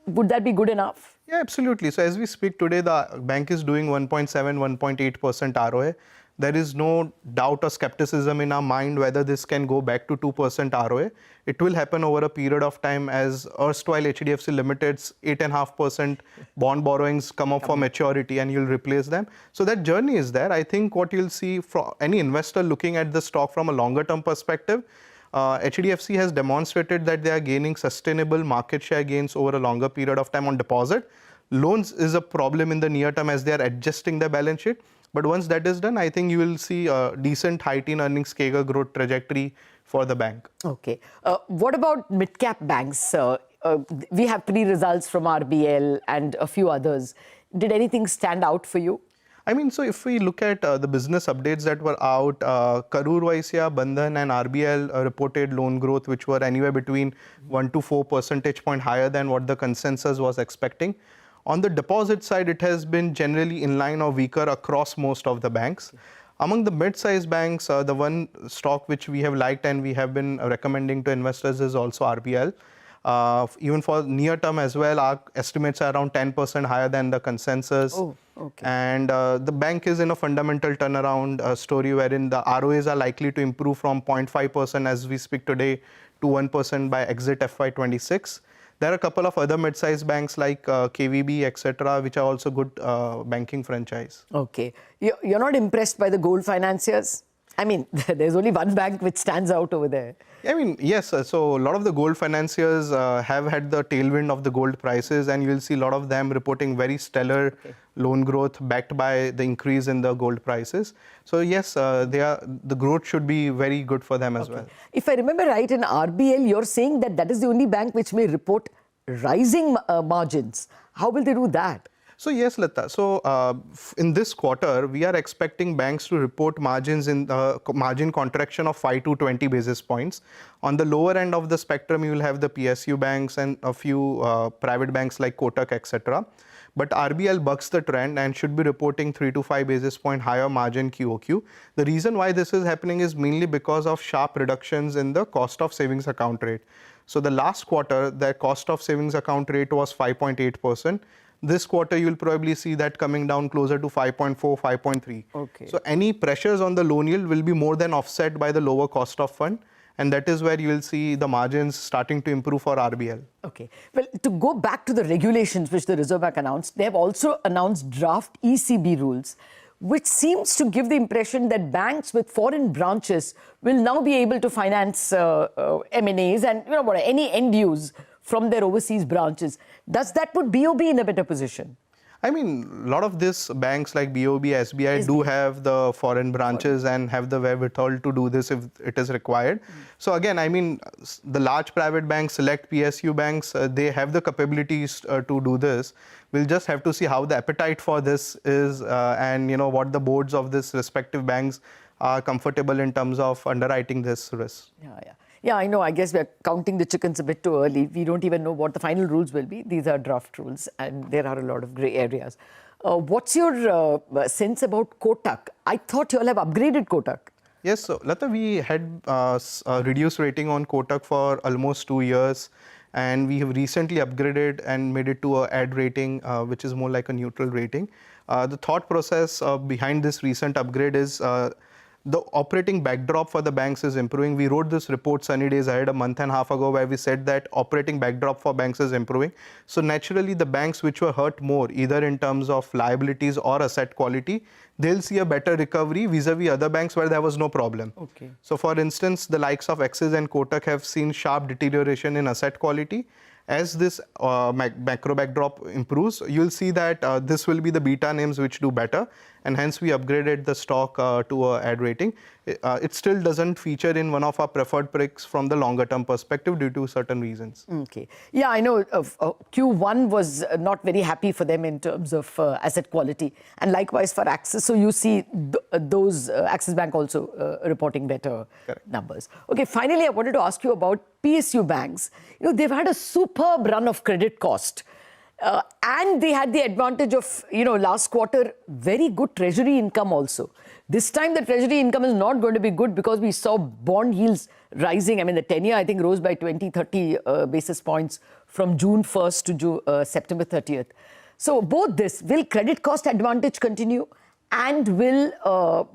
would that be good enough? Yeah, absolutely. So as we speak today, the bank is doing 1.7, 1.8% ROA. There is no doubt or skepticism in our mind whether this can go back to 2% ROA. It will happen over a period of time as erstwhile HDFC Limited's 8.5% bond borrowings come up for maturity and you'll replace them. So that journey is there. I think what you'll see from any investor looking at the stock from a longer term perspective, HDFC has demonstrated that they are gaining sustainable market share gains over a longer period of time on deposit. Loans is a problem in the near term as they are adjusting their balance sheet. But once that is done, I think you will see a decent high-teen earnings CAGR growth trajectory for the bank. Okay. What about mid-cap banks? We have pre-results from RBL and a few others. Did anything stand out for you? I mean, so if we look at the business updates that were out, Karur Vysya, Bandhan and RBL reported loan growth which were anywhere between 1 to 4 percentage point higher than what the consensus was expecting. On the deposit side, it has been generally in line or weaker across most of the banks. Among the mid-sized banks, the one stock which we have liked and we have been recommending to investors is also RBL. Even for near term as well, our estimates are around 10% higher than the consensus. Oh, okay. And the bank is in a fundamental turnaround story wherein the ROAs are likely to improve from 0.5% as we speak today to 1% by exit FY26. There are a couple of other mid-sized banks like KVB, etc., which are also good banking franchise. Okay. You're not impressed by the gold financiers? I mean, there's only one bank which stands out over there. I mean, yes. So a lot of the gold financiers have had the tailwind of the gold prices, and you'll see a lot of them reporting very stellar loan growth backed by the increase in the gold prices. So yes, the growth should be very good for them as well. If I remember right, in RBL, you're saying that that is the only bank which may report rising margins. How will they do that? So yes, Lata. So in this quarter, we are expecting banks to report margins in margin contraction of 5 to 20 basis points. On the lower end of the spectrum, you will have the PSU banks and a few private banks like Kotak, etc. But RBL bucks the trend and should be reporting 3 to 5 basis point higher margin QOQ. The reason why this is happening is mainly because of sharp reductions in the cost of savings account rate. So the last quarter, the cost of savings account rate was 5.8%. This quarter, you'll probably see that coming down closer to 5.4, 5.3. Okay. So any pressures on the loan yield will be more than offset by the lower cost of fund. And that is where you will see the margins starting to improve for RBL. Okay. Well, to go back to the regulations which the Reserve Bank announced, they have also announced draft ECB rules, which seems to give the impression that banks with foreign branches will now be able to finance M&As and any end use from their overseas branches. Does that put BOB in a better position? I mean, a lot of these banks like BOB, SBI do have the foreign branches and have the wherewithal to do this if it is required. So again, I mean, the large private banks, select PSU banks, they have the capabilities to do this. We'll just have to see how the appetite for this is and what the boards of this respective banks are comfortable in terms of underwriting this risk. Yeah. Yeah, I know. I guess we're counting the chickens a bit too early. We don't even know what the final rules will be. These are draft rules, and there are a lot of grey areas. What's your sense about Kotak? I thought you all have upgraded Kotak. Yes, so Lata, we had a reduced rating on Kotak for almost 2 years, and we have recently upgraded and made it to a add rating, which is more like a neutral rating. The thought process behind this recent upgrade is the operating backdrop for the banks is improving. We wrote this report sunny days ahead a month and a half ago where we said that operating backdrop for banks is improving. So naturally the banks which were hurt more either in terms of liabilities or asset quality, they'll see a better recovery vis-a-vis other banks where there was no problem. Okay. So for instance, the likes of Axis and Kotak have seen sharp deterioration in asset quality. As this macro backdrop improves, you'll see that this will be the beta names which do better, and hence we upgraded the stock to a add rating. It still doesn't feature in one of our preferred picks from the longer term perspective due to certain reasons. Okay. Yeah, I know Q1 was not very happy for them in terms of asset quality, and likewise for Axis. So you see those Axis Bank also reporting better numbers. Okay, finally, I wanted to ask you about PSU banks. You know, they've had a superb run of credit cost. And they had the advantage of, last quarter, very good treasury income also. This time the treasury income is not going to be good because we saw bond yields rising. I mean, the 10-year, I think, rose by 20-30 basis points from June 1st to September 30th. So both this, will credit cost advantage continue, and will,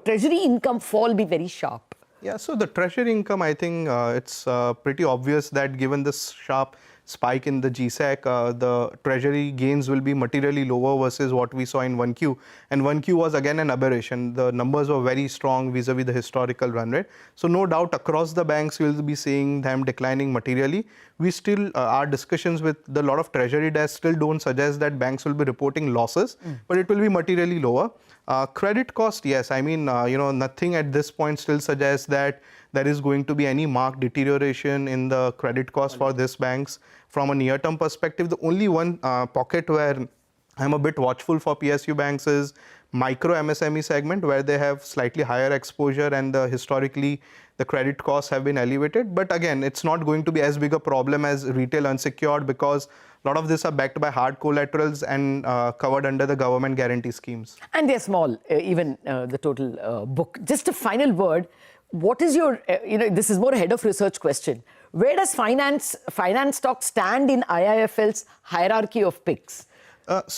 treasury income fall be very sharp? Yeah, so the treasury income, I think it's pretty obvious that given this sharp spike in the GSEC, the treasury gains will be materially lower versus what we saw in 1Q. And 1Q was again an aberration. The numbers were very strong vis-a-vis the historical run rate. So no doubt across the banks we'll be seeing them declining materially. We still, our discussions with the lot of treasury desks still don't suggest that banks will be reporting losses, but it will be materially lower. Credit cost, yes. I mean, nothing at this point still suggests that there is going to be any marked deterioration in the credit cost for these banks. From a near-term perspective, the only one pocket where I'm a bit watchful for PSU banks is micro MSME segment, where they have slightly higher exposure and historically the credit costs have been elevated. But again, it's not going to be as big a problem as retail unsecured because a lot of this are backed by hard collaterals and covered under the government guarantee schemes. And they're small, even the total book. Just a final word. What is your, this is more a head of research question. Where does finance stock stand in IIFL's hierarchy of picks? Until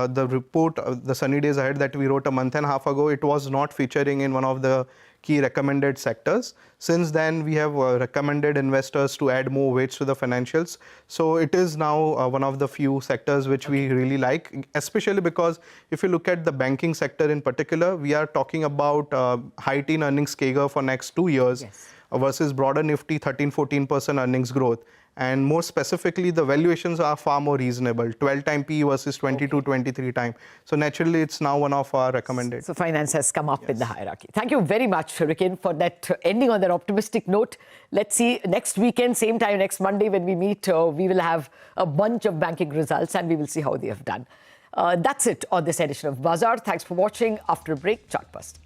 the report, the sunny days ahead that we wrote a month and a half ago, it was not featuring in one of the key recommended sectors. Since then, we have recommended investors to add more weights to the financials. So it is now one of the few sectors which we really like, especially because if you look at the banking sector in particular, we are talking about high teen earnings CAGR for next 2 years versus broader Nifty 13-14% earnings growth. And more specifically, the valuations are far more reasonable, 12 time PE versus 22-23 time. So naturally, it's now one of our recommended. So finance has come up in the hierarchy. Thank you very much, Rikin, for that ending on that optimistic note. Let's see, next weekend, same time next Monday when we meet, we will have a bunch of banking results and we will see how they have done. That's it on this edition of Bazaar. Thanks for watching. After a break, Chartbust.